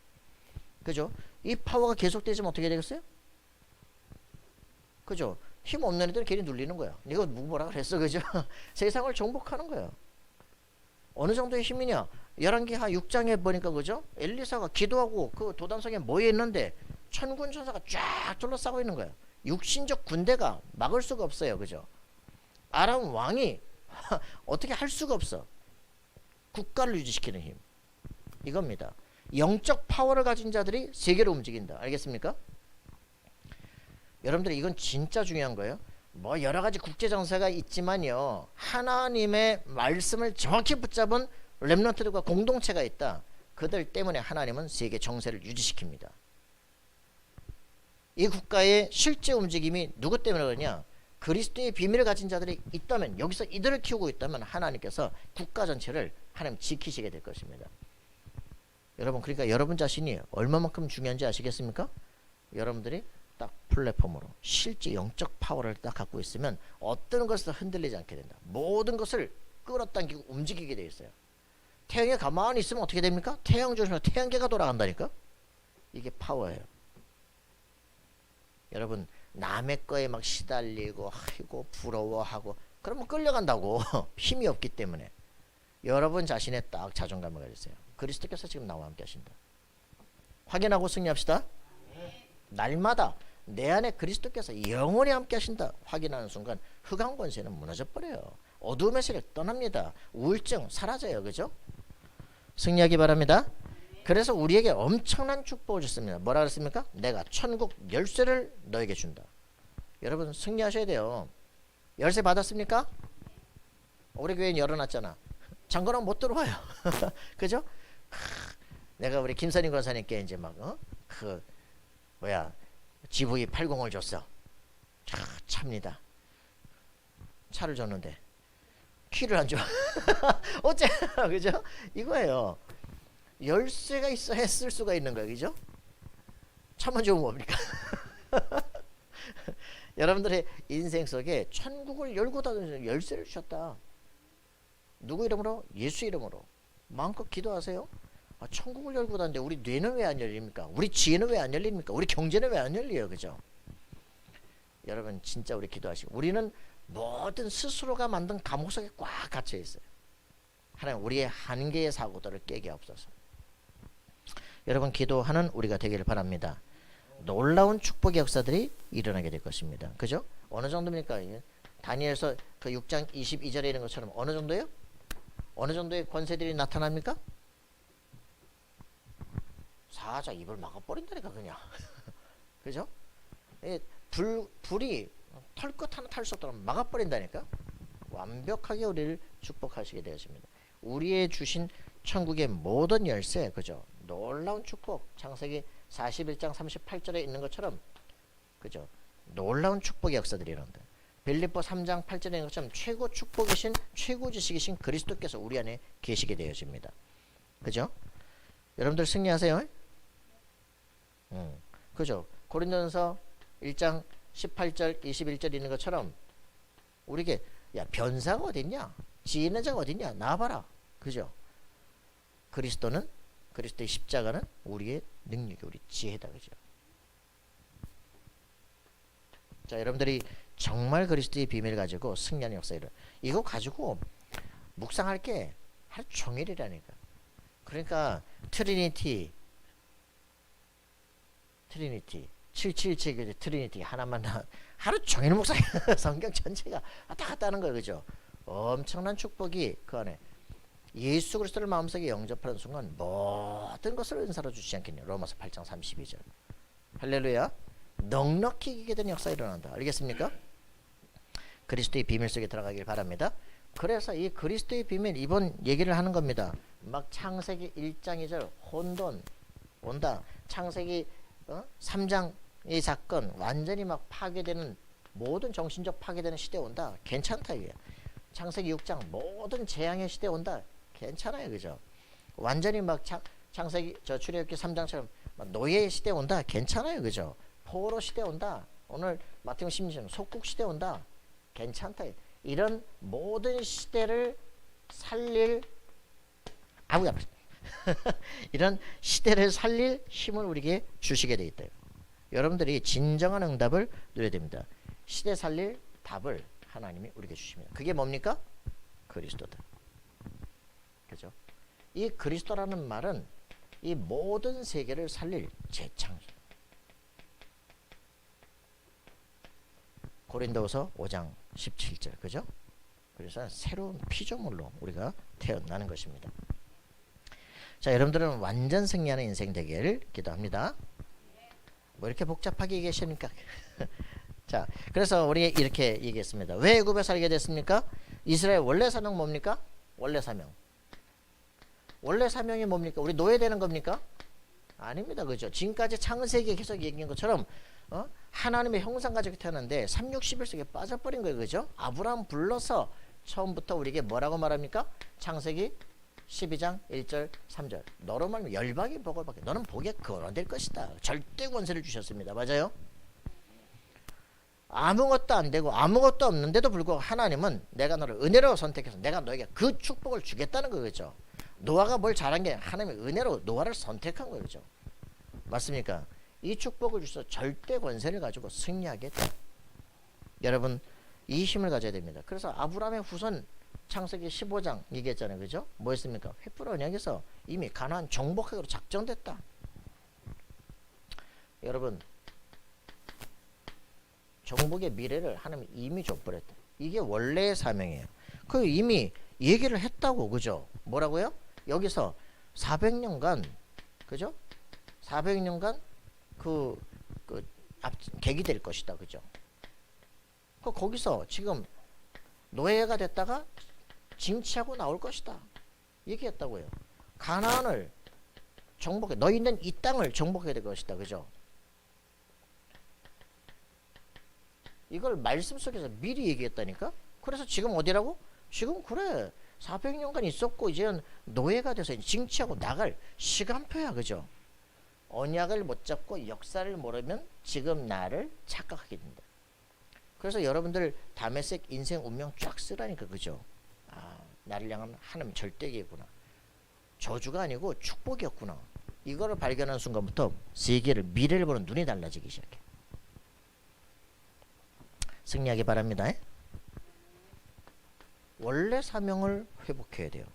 그죠? 이 파워가 계속되지면 어떻게 되겠어요? 그죠? 힘 없는 애들은 괜히 눌리는 거야. 네가 뭐라 그랬어, 그죠? 세상을 정복하는 거예요. 어느 정도의 힘이냐? 11기 6장에 보니까, 그죠? 엘리사가 기도하고 그 도단성에 모여 있는데 천군 천사가 쫙 둘러싸고 있는 거예요. 육신적 군대가 막을 수가 없어요, 그죠? 아람 왕이 어떻게 할 수가 없어. 국가를 유지시키는 힘, 이겁니다. 영적 파워를 가진 자들이 세계를 움직인다. 알겠습니까? 여러분들 이건 진짜 중요한 거예요. 뭐 여러 가지 국제 정세가 있지만요, 하나님의 말씀을 정확히 붙잡은 렘넌트들과 공동체가 있다. 그들 때문에 하나님은 세계 정세를 유지시킵니다. 이 국가의 실제 움직임이 누구 때문에 그러냐? 그리스도의 비밀을 가진 자들이 있다면, 여기서 이들을 키우고 있다면 하나님께서 국가 전체를 하나님 지키시게 될 것입니다. 여러분, 그러니까 여러분 자신이 얼마만큼 중요한지 아시겠습니까? 여러분들이 딱 플랫폼으로 실제 영적 파워를 딱 갖고 있으면 어떤 것에서 흔들리지 않게 된다. 모든 것을 끌어당기고 움직이게 돼 있어요. 태양에 가만히 있으면 어떻게 됩니까? 태양 중에서 태양계가 돌아간다니까. 이게 파워예요. 여러분, 남의 거에 막 시달리고 아이고 부러워하고 그러면 끌려간다고. 힘이 없기 때문에. 여러분 자신의 딱 자존감을 가지세요. 그리스도께서 지금 나와 함께 하신다. 확인하고 승리합시다. 날마다 내 안에 그리스도께서 영원히 함께 하신다 확인하는 순간 흑암 권세는 무너져 버려요. 어두움의 세력 떠납니다. 우울증 사라져요. 그죠? 승리하기 바랍니다. 그래서 우리에게 엄청난 축복을 줬습니다. 뭐라 그랬습니까? 내가 천국 열쇠를 너에게 준다. 여러분 승리하셔야 돼요. 열쇠 받았습니까? 우리 교회는 열어놨잖아. 잠궈놓으면 못 들어와요. 그죠? 내가 우리 김선임 권사님께 이제 막 GV80을 줬어. 차입니다. 차를 줬는데 키를 안 줘. 어째? 그죠? 이거예요. 열쇠가 있어야 쓸 수가 있는 거예요. 그죠? 차만 좋으면 뭡니까? 여러분들의 인생 속에 천국을 열고 닫는 열쇠를 주셨다. 누구 이름으로? 예수 이름으로. 마음껏 기도하세요. 천국을 열고 닫는데 우리 뇌는 왜 안 열립니까? 우리 지혜는 왜 안 열립니까? 우리 경제는 왜 안 열려요? 그죠? 여러분 진짜 우리 기도하시고, 우리는 모든 스스로가 만든 감옥 속에 꽉 갇혀 있어요. 하나님 우리의 한계의 사고들을 깨게 하옵소서. 여러분 기도하는 우리가 되기를 바랍니다. 놀라운 축복의 역사들이 일어나게 될 것입니다. 그죠? 어느 정도입니까? 다니엘서 그 6장 22절에 있는 것처럼 어느 정도예요? 어느 정도의 권세들이 나타납니까? 사자 입을 막아버린다니까 그냥. 그죠? 불이 털끝 하나 탈 수 없도록 막아버린다니까. 완벽하게 우리를 축복하시게 되었습니다. 우리의 주신 천국의 모든 열쇠, 그죠? 놀라운 축복, 창세기 41장 38절에 있는 것처럼, 그죠? 놀라운 축복의 역사들이 일어난다. 빌립보 3장 8절에 있는 것처럼 최고 축복이신, 최고 지식이신 그리스도께서 우리 안에 계시게 되어집니다. 그죠? 여러분들 승리하세요. 그죠? 고린도전서 1장 18절 21절 있는 것처럼 우리에게 야 변사가 어딨냐? 지혜 있는 자가 어딨냐? 나와봐라. 그죠? 그리스도는 그리스도의 십자가는 우리의 능력이 우리 지혜다. 그죠? 자, 여러분들이 정말 그리스도의 비밀을 가지고 승리하는 역사 이거 가지고 묵상할 게 하루 종일이라니까. 그러니까 트리니티 777 트리니티 하나만 하루 종일 묵상 성경 전체가 왔다 갔다 하는 거예요. 그죠? 엄청난 축복이 그 안에 예수 그리스도를 마음속에 영접하는 순간 모든 것을 은사로 주시지 않겠냐. 로마서 8장 32절. 할렐루야. 넉넉히 이기게 되는 역사가 일어난다. 알겠습니까? 그리스도의 비밀 속에 들어가길 바랍니다. 그래서 이 그리스도의 비밀 이번 얘기를 하는 겁니다. 막 창세기 1장 2절 혼돈 온다. 창세기 3장 이 사건 완전히 막 파괴되는 모든 정신적 파괴되는 시대 온다. 괜찮다 이게. 창세기 6장 모든 재앙의 시대 온다. 괜찮아요. 그죠? 완전히 막 창세기 출애굽기 3장처럼 노예의 시대 온다. 괜찮아요. 그죠? 포로 시대 온다. 오늘 마태복음 16장 속국 시대 온다. 괜찮다. 이런 모든 시대를 살릴 이런 시대를 살릴 힘을 우리에게 주시게 돼 있다. 여러분들이 진정한 응답을 누려야 됩니다. 시대 살릴 답을 하나님이 우리에게 주십니다. 그게 뭡니까? 그리스도다. 그죠? 이 그리스도라는 말은 이 모든 세계를 살릴 재창조. 고린도후서 5장 17절. 그죠? 그래서 새로운 피조물로 우리가 태어나는 것입니다. 자, 여러분들은 완전 승리하는 인생 되기를 기도합니다. 뭐 이렇게 복잡하게 얘기하십니까? 자, 그래서 우리 이렇게 얘기했습니다. 왜 애굽에 살게 됐습니까? 이스라엘 원래 사명 뭡니까? 원래 사명. 원래 사명이 뭡니까? 우리 노예되는 겁니까? 아닙니다. 그죠? 지금까지 창세기에 계속 얘기한 것처럼 하나님의 형상 가지고 태어났는데 3, 6, 11속에 빠져버린 거예요. 그죠? 아브라함 불러서 처음부터 우리에게 뭐라고 말합니까? 창세기 12장 1절 3절. 너로 말하면 열방이 복을 받게. 너는 복에 거론될 것이다. 절대 권세를 주셨습니다. 맞아요? 아무것도 안 되고 아무것도 없는데도 불구하고 하나님은 내가 너를 은혜로 선택해서 내가 너에게 그 축복을 주겠다는 거죠. 노아가 뭘 잘한 게 하나님의 은혜로 노아를 선택한 거죠. 맞습니까? 이 축복을 주셔서 절대 권세를 가지고 승리하겠다. 여러분 이 힘을 가져야 됩니다. 그래서 아브라함의 후손 창세기 15장 얘기했잖아요. 그죠? 뭐였습니까? 횃불 언약에서 이미 가나안 정복하기로 작정됐다. 여러분 정복의 미래를 하나님이 이미 줬버렸다. 이게 원래의 사명이에요. 그 이미 얘기를 했다고. 그죠? 뭐라고요? 여기서 400년간 그죠? 400년간 객이 될 것이다. 그죠? 거기서 지금 노예가 됐다가 징치하고 나올 것이다. 얘기했다고요. 가나안을 정복해. 너희 있는 이 땅을 정복해야 될 것이다. 그죠? 이걸 말씀 속에서 미리 얘기했다니까. 그래서 지금 어디라고? 지금 그래 400년간 있었고 이제는 노예가 돼서 징치하고 나갈 시간표야. 그죠? 언약을 못 잡고 역사를 모르면 지금 나를 착각하게 된다. 그래서 여러분들 다메섹 인생 운명 쫙 쓰라니까. 그죠? 나를 향한 하나님 절대계구나. 저주가 아니고 축복이었구나. 이거를 발견하는 순간부터 세계를 미래를 보는 눈이 달라지기 시작해. 승리하기 바랍니다. 원래 사명을 회복해야 돼요.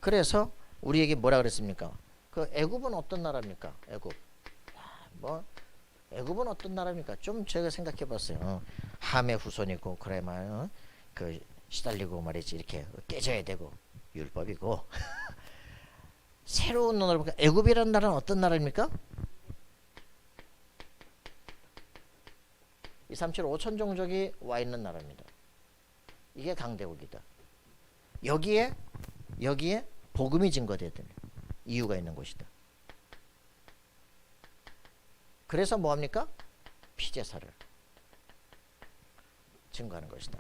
그래서 우리에게 뭐라 그랬습니까? 그 애굽은 어떤 나라입니까? 애굽. 애굽은 어떤 나라입니까? 좀 제가 생각해 봤어요. 함의 후손이고 그래 말 시달리고 말이지 이렇게 깨져야 되고 율법이고 새로운 눈으로 보니까 애굽이라는 나라는 어떤 나라입니까? 237 5천 종족이 와 있는 나라입니다. 이게 강대국이다. 여기에 복음이 증거돼야 되는 이유가 있는 곳이다. 그래서 뭐합니까? 피제사를 증거하는 것이다.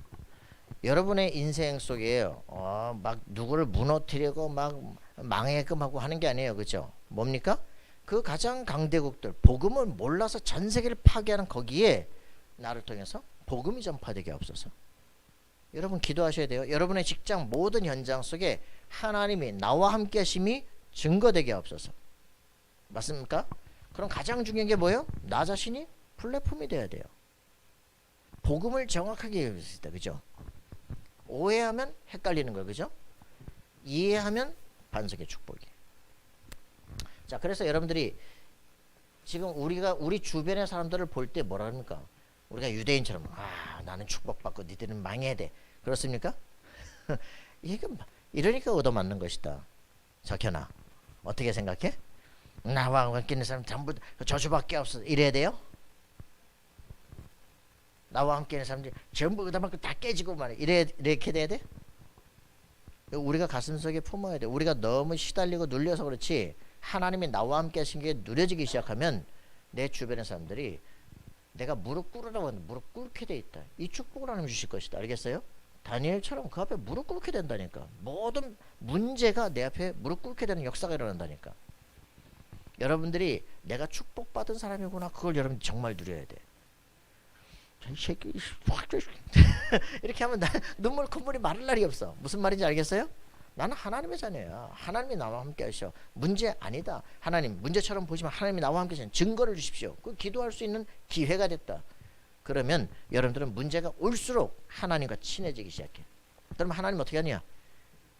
여러분의 인생 속에 막 누구를 무너뜨리고 막 망해끔 하고 하는 게 아니에요. 그죠? 뭡니까? 그 가장 강대국들 복음을 몰라서 전 세계를 파괴하는 거기에 나를 통해서 복음이 전파되게 없어서. 여러분 기도하셔야 돼요. 여러분의 직장 모든 현장 속에 하나님이 나와 함께 하심이 증거되게 없어서. 맞습니까? 그럼 가장 중요한 게 뭐예요? 나 자신이 플랫폼이 돼야 돼요. 복음을 정확하게 이해할 수 있다. 그죠? 오해하면 헷갈리는 거예요. 그죠? 이해하면 반석의 축복이. 자, 그래서 여러분들이 지금 우리 주변의 사람들을 볼 때 뭐라 합니까? 우리가 유대인처럼 나는 축복받고 니들은 망해야 돼. 그렇습니까? 이게 이러니까 얻어맞는 것이다. 석현아, 어떻게 생각해? 나와 함께 있는 사람 전부 저주밖에 없어. 이래야 돼요? 나와 함께 있는 사람들이 전부 얻어맞고 다 깨지고 말이야. 이렇게 돼야 돼? 우리가 가슴속에 품어야 돼. 우리가 너무 시달리고 눌려서 그렇지, 하나님이 나와 함께 하신 게 누려지기 시작하면 내 주변의 사람들이 내가 무릎 꿇으라고 하는데 무릎 꿇게 돼 있다. 이 축복을 하나님 주실 것이다. 알겠어요? 다니엘처럼 그 앞에 무릎 꿇게 된다니까. 모든 문제가 내 앞에 무릎 꿇게 되는 역사가 일어난다니까. 여러분들이 내가 축복받은 사람이구나, 그걸 여러분 정말 누려야 돼. 이 새끼 이렇게 하면 눈물 콧물이 마를 날이 없어. 무슨 말인지 알겠어요? 나는 하나님의 자녀야. 하나님이 나와 함께 하셔. 문제 아니다. 하나님 문제처럼 보지만 하나님이 나와 함께 하시는 증거를 주십시오. 그 기도할 수 있는 기회가 됐다. 그러면 여러분들은 문제가 올수록 하나님과 친해지기 시작해. 그러면 하나님 어떻게 하냐?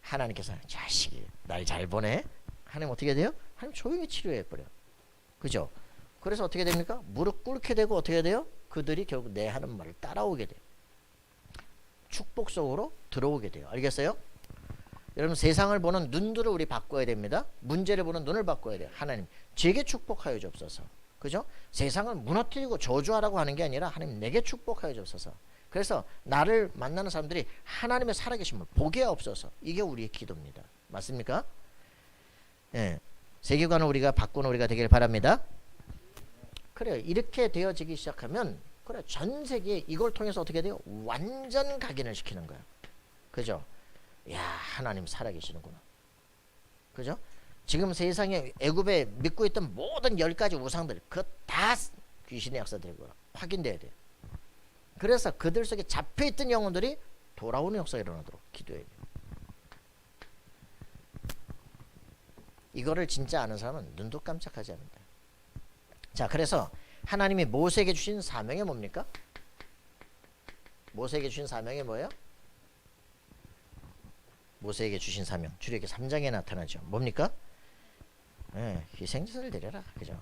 하나님께서 자식이 날 잘 보내. 하나님 어떻게 돼요? 하나님 조용히 치료해 버려. 그죠? 그래서 어떻게 됩니까? 무릎 꿇게 되고 어떻게 돼요? 그들이 결국 내 하는 말을 따라오게 돼요. 축복 속으로 들어오게 돼요. 알겠어요? 여러분, 세상을 보는 눈들을 우리 바꿔야 됩니다. 문제를 보는 눈을 바꿔야 돼요. 하나님 제게 축복하여 주옵소서. 그죠? 세상을 무너뜨리고 저주하라고 하는 게 아니라 하나님 내게 축복하여 주옵소서. 그래서 나를 만나는 사람들이 하나님의 살아계심을 보게 하옵소서. 이게 우리의 기도입니다. 맞습니까? 예. 세계관을 우리가 바꾸는 우리가 되길 바랍니다. 그래요. 이렇게 되어지기 시작하면 그래, 전 세계에 이걸 통해서 어떻게 돼요? 완전 각인을 시키는 거야. 그죠? 야, 하나님 살아계시는구나. 그죠? 지금 세상에 애굽에 믿고 있던 모든 10가지 우상들 그 다 귀신의 역사들이고 확인돼야 돼. 그래서 그들 속에 잡혀있던 영혼들이 돌아오는 역사가 일어나도록 기도해야 돼. 이거를 진짜 아는 사람은 눈도 깜짝하지 않는다. 자, 그래서 하나님이 모세에게 주신 사명이 뭡니까? 모세에게 주신 사명이 뭐예요? 모세에게 주신 사명, 출애굽기 3장에 나타나죠. 뭡니까? 희생제사를 드려라. 그죠?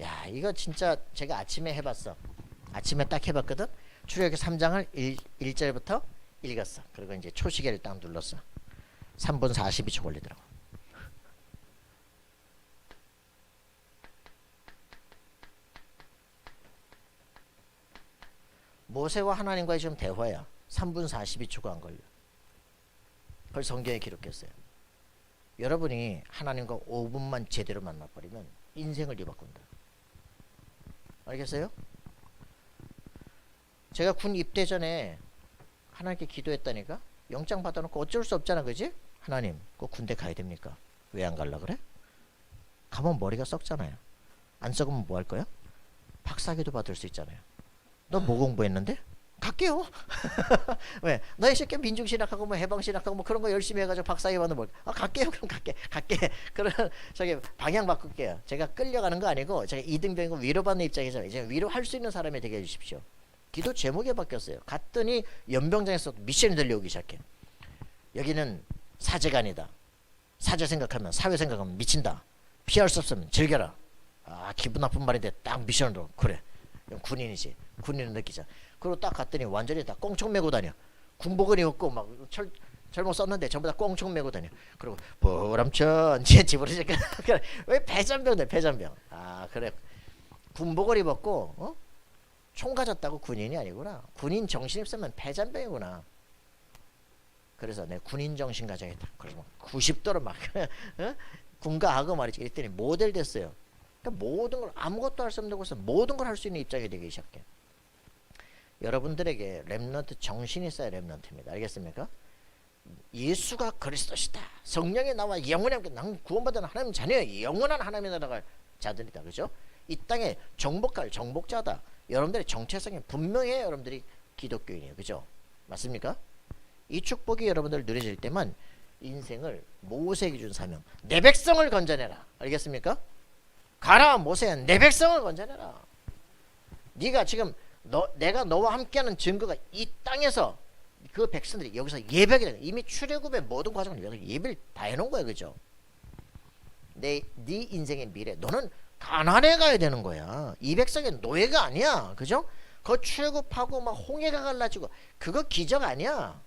야, 이거 진짜 제가 아침에 해봤어. 아침에 딱 해봤거든. 출애굽기 3장을 1절부터 읽었어. 그리고 이제 초시계를 딱 눌렀어. 3분 42초 걸리더라고. 모세와 하나님과의 지금 대화야. 3분 42초가 안 걸려. 그걸 성경에 기록했어요. 여러분이 하나님과 5분만 제대로 만나버리면 인생을 뒤바꾼다. 알겠어요? 제가 군 입대 전에 하나님께 기도했다니까. 영장 받아놓고 어쩔 수 없잖아. 그지? 하나님 꼭 군대 가야 됩니까? 왜 안 갈라 그래? 가면 머리가 썩잖아요. 안 썩으면 뭐 할 거야? 박사학위도 받을 수 있잖아요. 너 뭐 공부했는데? 갈게요. 왜? 너 이 새끼 민중신학하고 뭐 해방신학하고 뭐 그런 거 열심히 해가지고 박사학위 받는 뭘? 갈게요. 그럼 갈게. 그럼 저기 방향 바꿀게요. 제가 끌려가는 거 아니고 제가 이등병이고 위로받는 입장에서 이제 위로할 수 있는 사람이 되게 해주십시오. 기도 제목이 바뀌었어요. 갔더니 연병장에서 미션이 들려오기 시작해. 여기는 사제관이다. 사제 생각하면, 사회 생각하면 미친다. 피할 수 없으면 즐겨라. 기분 나쁜 말인데 딱 미션으로. 그래, 군인이지. 군인은 느끼자. 그리고 딱 갔더니 완전히 다 꽁총 메고 다녀. 군복은 입었고 막 젊어 썼는데 전부 다 꽁총 메고 다녀. 그리고 보람천 제 집으로 그래. 왜 패잔병들 패잔병. 그래. 군복을 입었고 총 가졌다고 군인이 아니구나. 군인 정신 없으면 패잔병이구나. 그래서 내 군인 정신 가져야겠다. 그래서 90도로 막 군가하고 말이지. 이랬더니 모델 됐어요. 그러니까 모든 걸 아무것도 할 수 없는 곳에서 모든 걸 할 수 있는 입장이 되기 시작해. 여러분들에게 렘넌트 정신이 있어야 렘넌트입니다. 알겠습니까? 예수가 그리스도시다. 성령이 나와 영원히 함께 난 구원받은 하나님 자녀예요. 영원한 하나님의 나라갈 자들이다. 그죠? 이 땅에 정복할 정복자다. 여러분들의 정체성이 분명해요. 여러분들이 기독교인이에요. 그죠? 맞습니까? 이 축복이 여러분들 누려질 때만 인생을 모세에게 준 사명, 내 백성을 건져내라. 알겠습니까? 가라 모세야, 내 백성을 건져내라. 네가 지금 내가 너와 함께하는 증거가 이 땅에서 그 백성들이 여기서 예배하게 되는, 이미 출애굽의 모든 과정을 예배를 다 해놓은 거야, 그죠? 네 인생의 미래, 너는 가나안에 가야 되는 거야. 이 백성의 노예가 아니야, 그죠? 그 출애굽하고 막 홍해가 갈라지고 그거 기적 아니야.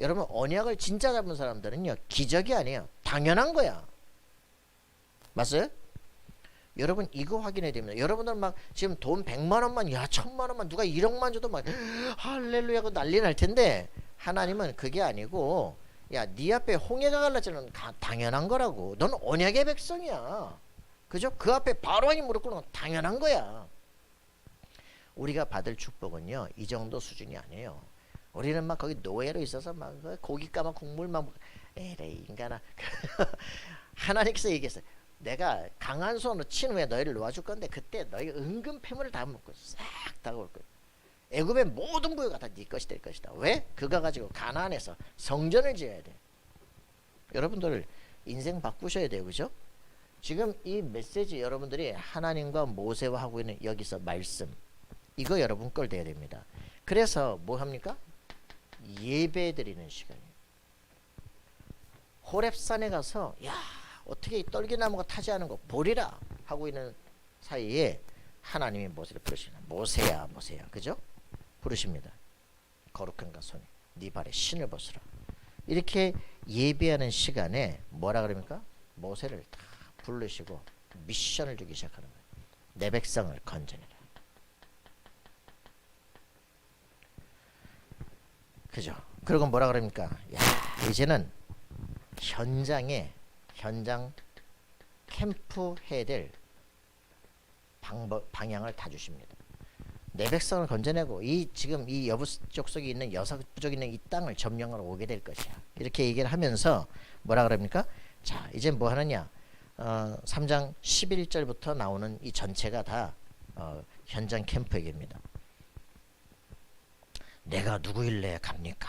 여러분, 언약을 진짜 잡은 사람들은요, 기적이 아니에요, 당연한 거야. 맞아요? 여러분, 이거 확인해야 됩니다. 여러분들 막 지금 돈 100만 원만, 야 1000만 원만, 누가 1억만 줘도 막 할렐루야 하고 난리 날 텐데, 하나님은 그게 아니고, 야 네 앞에 홍해가 갈라지는 당연한 거라고. 넌 언약의 백성이야, 그죠? 그 앞에 바로왕이 무릎 꿇는 건 당연한 거야. 우리가 받을 축복은요, 이 정도 수준이 아니에요. 우리는 막 거기 노예로 있어서 막 고기 까마 국물 막, 에레이 인간아. 하나님께서 얘기했어요. 내가 강한 손으로 친 후에 너희를 놓아줄 건데, 그때 너희 은근 패물을 다 먹고 싹 다 올 거야. 애굽의 모든 부여가 다 네 것이 될 것이다. 왜? 그거 가지고 가나안에서 성전을 지어야 돼. 여러분들 인생 바꾸셔야 돼요, 그죠? 지금 이 메시지 여러분들이 하나님과 모세와 하고 있는 여기서 말씀, 이거 여러분 걸 돼야 됩니다. 그래서 뭐 합니까? 예배 드리는 시간이에요. 호렙산에 가서 야 어떻게 이 떨기나무가 타지 않은 거 보리라 하고 있는 사이에 하나님이 모세를 부르시나, 모세야 모세야, 그죠? 부르십니다. 거룩한 가손이 네 발에 신을 벗으라. 이렇게 예배하는 시간에 뭐라 그럽니까? 모세를 다 부르시고 미션을 주기 시작하는 거예요. 내 백성을 건져내라. 그죠? 그리고 뭐라 그럽니까? 야 이제는 현장 캠프 해야 될 방향을 다 주십니다. 내 백성을 건져내고 지금 이 여부족 속에 있는 여사부족에 있는 이 땅을 점령하러 오게 될 것이야. 이렇게 얘기를 하면서 뭐라 그럽니까? 자 이제 뭐 하느냐? 3장 11절부터 나오는 이 전체가 다 현장 캠프 얘기입니다. 내가 누구일래 갑니까?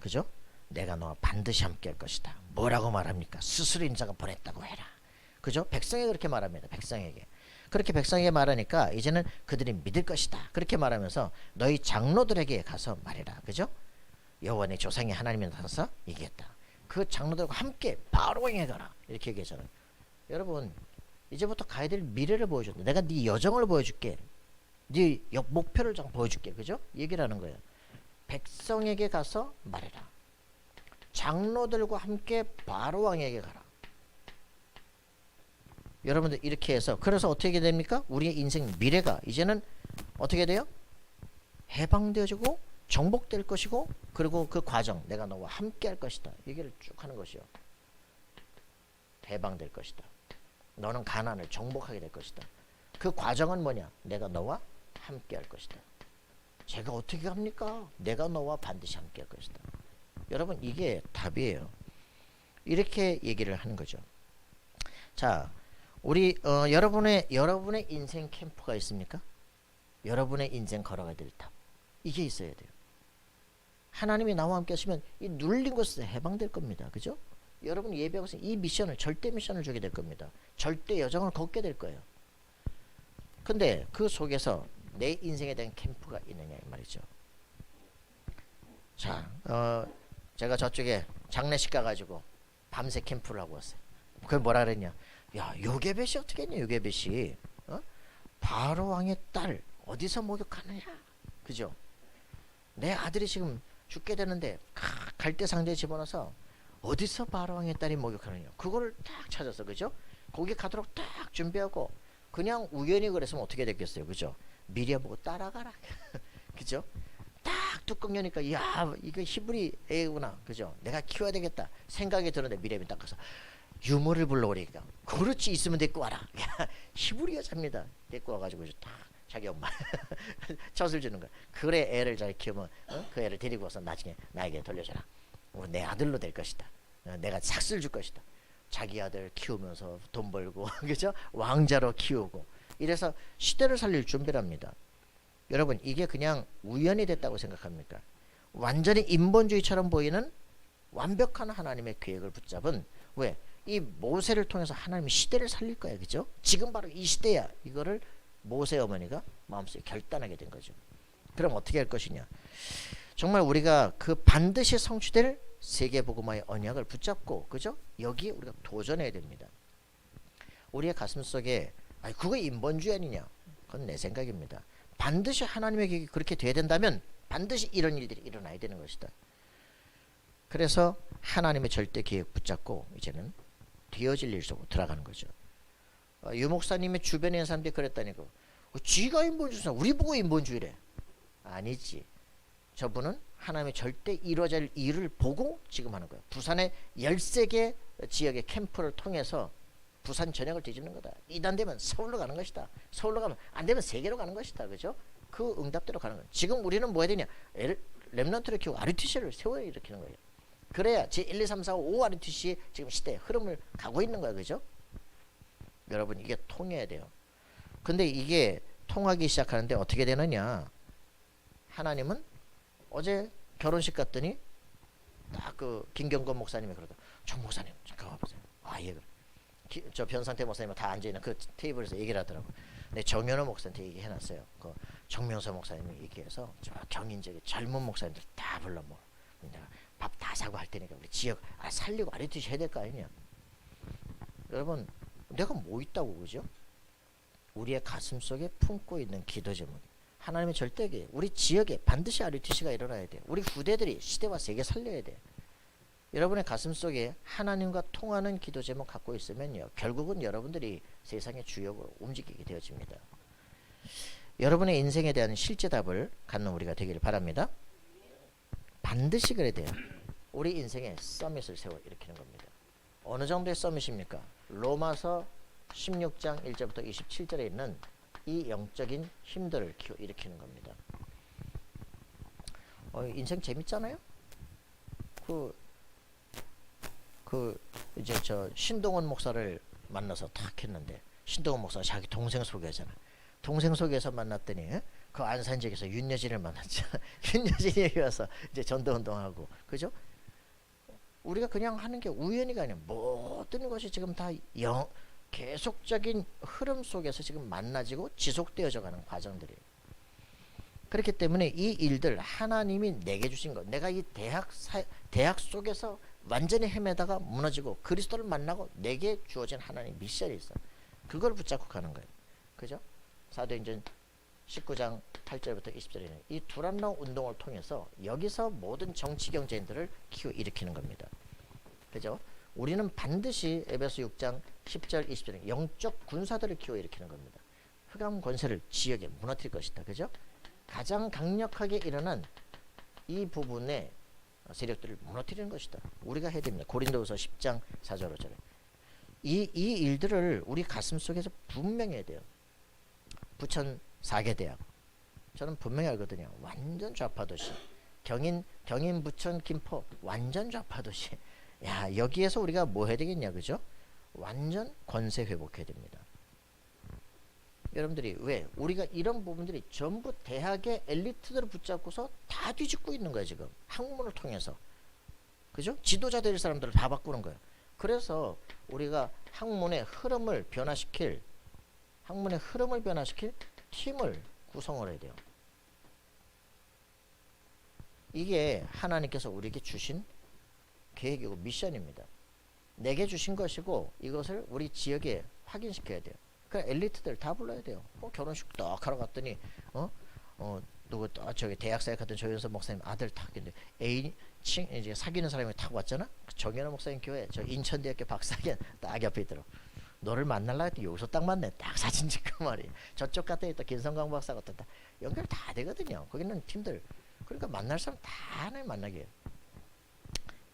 그죠? 내가 너와 반드시 함께 할 것이다. 뭐라고 말합니까? 스스로 인자가 보냈다고 해라. 그죠? 백성에게 그렇게 말합니다. 백성에게. 그렇게 백성에게 말하니까 이제는 그들이 믿을 것이다. 그렇게 말하면서 너희 장로들에게 가서 말해라. 그죠? 여호와 내 조상의 하나님이 나서서 얘기했다. 그 장로들과 함께 바로왕에 가라. 이렇게 얘기하잖아요. 여러분 이제부터 가야 될 미래를 보여준다. 내가 네 여정을 보여줄게. 네 목표를 좀 보여줄게. 그죠? 얘기를 하는 거예요. 백성에게 가서 말해라. 장로들과 함께 바로왕에게 가라. 여러분들 이렇게 해서 그래서 어떻게 됩니까? 우리의 인생 미래가 이제는 어떻게 돼요? 해방되어지고 정복될 것이고, 그리고 그 과정 내가 너와 함께 할 것이다. 얘기를 쭉 하는 것이요. 해방될 것이다. 너는 가나안을 정복하게 될 것이다. 그 과정은 뭐냐? 내가 너와 함께 할 것이다. 제가 어떻게 합니까? 내가 너와 반드시 함께 할 것이다. 여러분 이게 답이에요. 이렇게 얘기를 하는 거죠. 자, 우리 여러분의 인생 캠프가 있습니까? 여러분의 인생 걸어가야 될 답, 이게 있어야 돼요. 하나님이 나와 함께 하시면 이 눌린 것에서 해방될 겁니다. 그죠? 여러분 예배하고 있으면 이 미션을, 절대 미션을 주게 될 겁니다. 절대 여정을 걷게 될 거예요. 근데 그 속에서 내 인생에 대한 캠프가 있느냐 이 말이죠. 자, 제가 저쪽에 장례식 가가지고 밤새 캠프를 하고 왔어요. 그걸 뭐라 그랬냐? 야, 요게벳이 어떻게 했냐? 요게벳이 바로왕의 딸 어디서 목욕하느냐? 그죠? 내 아들이 지금 죽게 되는데 갈대 상자에 집어넣어서 어디서 바로왕의 딸이 목욕하느냐? 그거를 딱 찾았어, 그죠? 거기 가도록 딱 준비하고 그냥 우연히 그랬으면 어떻게 됐겠어요, 그죠? 미리야 보고 따라가라, 그죠? 딱 뚜껑 여니까 야 이거 히브리 애구나, 그죠? 내가 키워야 되겠다 생각이 드는데 미리암이 딱 가서 유모를 불러오니까 그렇지 있으면 데리고 와라. 야, 히브리 여자입니다. 데리고 와가지고 딱 자기 엄마 젖을 주는 거야. 그래 애를 잘 키우면 그 애를 데리고 와서 나중에 나에게 돌려줘라. 내 아들로 될 것이다. 내가 삭슬 줄 것이다. 자기 아들 키우면서 돈 벌고 그죠? 왕자로 키우고 이래서 시대를 살릴 준비를 합니다. 여러분 이게 그냥 우연이 됐다고 생각합니까? 완전히 인본주의처럼 보이는 완벽한 하나님의 계획을 붙잡은, 왜? 이 모세를 통해서 하나님이 시대를 살릴 거야. 그죠? 지금 바로 이 시대야. 이거를 모세 어머니가 마음속에 결단하게 된 거죠. 그럼 어떻게 할 것이냐? 정말 우리가 그 반드시 성취될 세계복음화의 언약을 붙잡고, 그죠? 여기에 우리가 도전해야 됩니다. 우리의 가슴 속에 그거 인본주의 아니냐? 그건 내 생각입니다. 반드시 하나님의 계획이 그렇게 돼야 된다면 반드시 이런 일들이 일어나야 되는 것이다. 그래서 하나님의 절대 계획 붙잡고 이제는 되어질 일 속으로 들어가는 거죠. 유 목사님의 주변에 있는 사람들이 그랬다니까. 쥐가 인본주의자, 우리 보고 인본주의래. 아니지. 저분은 하나님의 절대 이루어질 일을 보고 지금 하는 거예요. 부산의 13개 지역의 캠프를 통해서 부산 전역을 뒤집는 거다. 이단 되면 서울로 가는 것이다. 서울로 가면 안 되면 세계로 가는 것이다. 그죠? 그 응답대로 가는 거예요. 지금 우리는 뭐 해야 되냐? 렘넌트를 키우고 RUTC를 세워야 일으키는 거예요. 그래야 제1, 2, 3, 4, 5 RUTC의 지금 시대의 흐름을 가고 있는 거야. 그죠? 여러분 이게 통해야 돼요. 근데 이게 통하기 시작하는데 어떻게 되느냐? 하나님은 어제 결혼식 갔더니 딱 그 김경건 목사님이 그러다. 정 목사님 잠깐 와보세요. 예 그래. 저 변상태 목사님은 다 앉아있는 그 테이블에서 얘기를 하더라고. 네, 정현호 목사님한테 얘기해놨어요. 그 정명서 목사님이 얘기해서 저 경인지역의 젊은 목사님들 다 불러 뭐 내가 밥 다 사고 할 테니까 우리 지역 살리고 RUTC 해야 될 거 아니냐. 여러분 내가 뭐 있다고 그죠? 우리의 가슴 속에 품고 있는 기도 제목, 하나님의 절대계, 우리 지역에 반드시 RUTC가 일어나야 돼. 우리 후대들이 시대와 세계 살려야 돼. 여러분의 가슴 속에 하나님과 통하는 기도 제목 갖고 있으면요, 결국은 여러분들이 세상의 주역으로 움직이게 되어집니다. 여러분의 인생에 대한 실제 답을 갖는 우리가 되기를 바랍니다. 반드시 그래야 돼요. 우리 인생에 서밋을 세워 일으키는 겁니다. 어느 정도의 서밋입니까? 로마서 16장 1절부터 27절에 있는 이 영적인 힘들을 일으키는 겁니다. 인생 재밌잖아요? 이제 저 신동원 목사를 만나서 탁 했는데, 신동원 목사가 자기 동생 소개하잖아. 동생 소개해서 만났더니 그 안산 지역에서 윤여진을 만났죠. 윤여진이 여기 와서 이제 전도운동하고, 그죠? 우리가 그냥 하는 게 우연히가 아니야. 모든 것이 지금 다 계속적인 흐름 속에서 지금 만나지고 지속되어져 가는 과정들이에요. 그렇기 때문에 이 일들 하나님이 내게 주신 것, 내가 이 대학 속에서 완전히 헤매다가 무너지고 그리스도를 만나고 내게 주어진 하나님의 미션이 있어. 그걸 붙잡고 가는 거예요. 그죠? 사도행전 19장 8절부터 20절에는 이 두란노 운동을 통해서 여기서 모든 정치 경쟁들을 일으키는 겁니다. 그죠? 우리는 반드시 에베소 6장 10절 20절에 영적 군사들을 일으키는 겁니다. 흑암 권세를 지역에 무너뜨릴 것이다. 그죠? 가장 강력하게 일어난 이 부분의 세력들을 무너뜨리는 것이다. 우리가 해야 됩니다. 고린도후서 10장 4절 5절에 이 일들을 우리 가슴 속에서 분명히 해야 돼요. 부천 4개 대학, 저는 분명히 알거든요. 완전 좌파 도시. 경인, 부천, 김포 완전 좌파 도시. 야, 여기에서 우리가 뭐 해야 되겠냐, 그죠? 완전 권세 회복해야 됩니다. 여러분들이 왜 우리가 이런 부분들이 전부 대학의 엘리트들을 붙잡고서 다 뒤집고 있는 거예요. 지금 학문을 통해서, 그죠? 지도자 될 사람들을 다 바꾸는 거예요. 그래서 우리가 학문의 흐름을 변화시킬 팀을 구성을 해야 돼요. 이게 하나님께서 우리에게 주신 계획이고 미션입니다. 내게 주신 것이고 이것을 우리 지역에 확인시켜야 돼요. 그러니까 엘리트들 다 불러야 돼요. 결혼식 딱 하러 갔더니 누구 저기 대학사에 갔던 조현선 목사님 아들 탁 있는데 이제 사귀는 사람이 탁 왔잖아. 정현호 목사님 교회 저 인천대학교 박사견 딱 옆에 있더라고. 너를 만날라 했더니 여기서 딱 만네. 딱 사진 찍고 말이야. 저쪽 갔더니 또 김성광 박사가 또 다 연결 다 되거든요. 거기는 팀들. 그러니까 만날 사람 다 하나님 만나게 해요.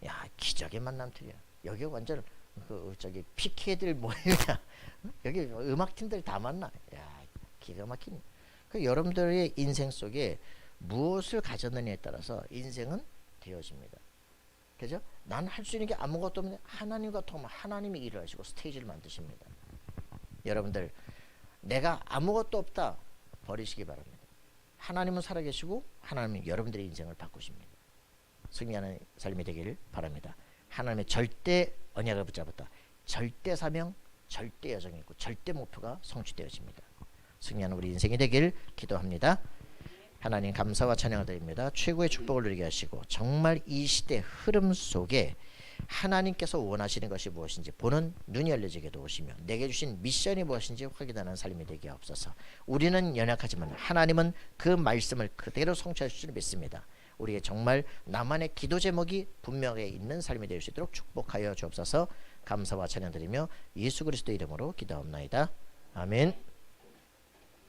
야, 기적의 만남들이야. 여기 완전 저기 PK들 모임이야. 여기 음악팀들 다 만나. 야, 기가 막힌. 그 여러분들의 인생 속에 무엇을 가졌느냐에 따라서 인생은 되어집니다. 그죠? 난 할 수 있는 게 아무것도 없는데 하나님과 통하면 하나님이 일을 하시고 스테이지를 만드십니다. 여러분들, 내가 아무것도 없다 버리시기 바랍니다. 하나님은 살아계시고 하나님은 여러분들의 인생을 바꾸십니다. 승리하는 삶이 되기를 바랍니다. 하나님의 절대 언약을 붙잡았다. 절대 사명, 절대 여정이 있고 절대 목표가 성취되어집니다. 승리하는 우리 인생이 되길 기도합니다. 하나님 감사와 찬양을 드립니다. 최고의 축복을 누리게 하시고 정말 이 시대 흐름 속에 하나님께서 원하시는 것이 무엇인지 보는 눈이 열려지게 도우시며 내게 주신 미션이 무엇인지 확인하는 삶이 되게 하옵소서. 우리는 연약하지만 하나님은 그 말씀을 그대로 성취하실 줄 믿습니다. 우리의 정말 나만의 기도 제목이 분명하게 있는 삶이 될 수 있도록 축복하여 주옵소서. 감사와 찬양 드리며 예수 그리스도 이름으로 기도합나이다. 아멘.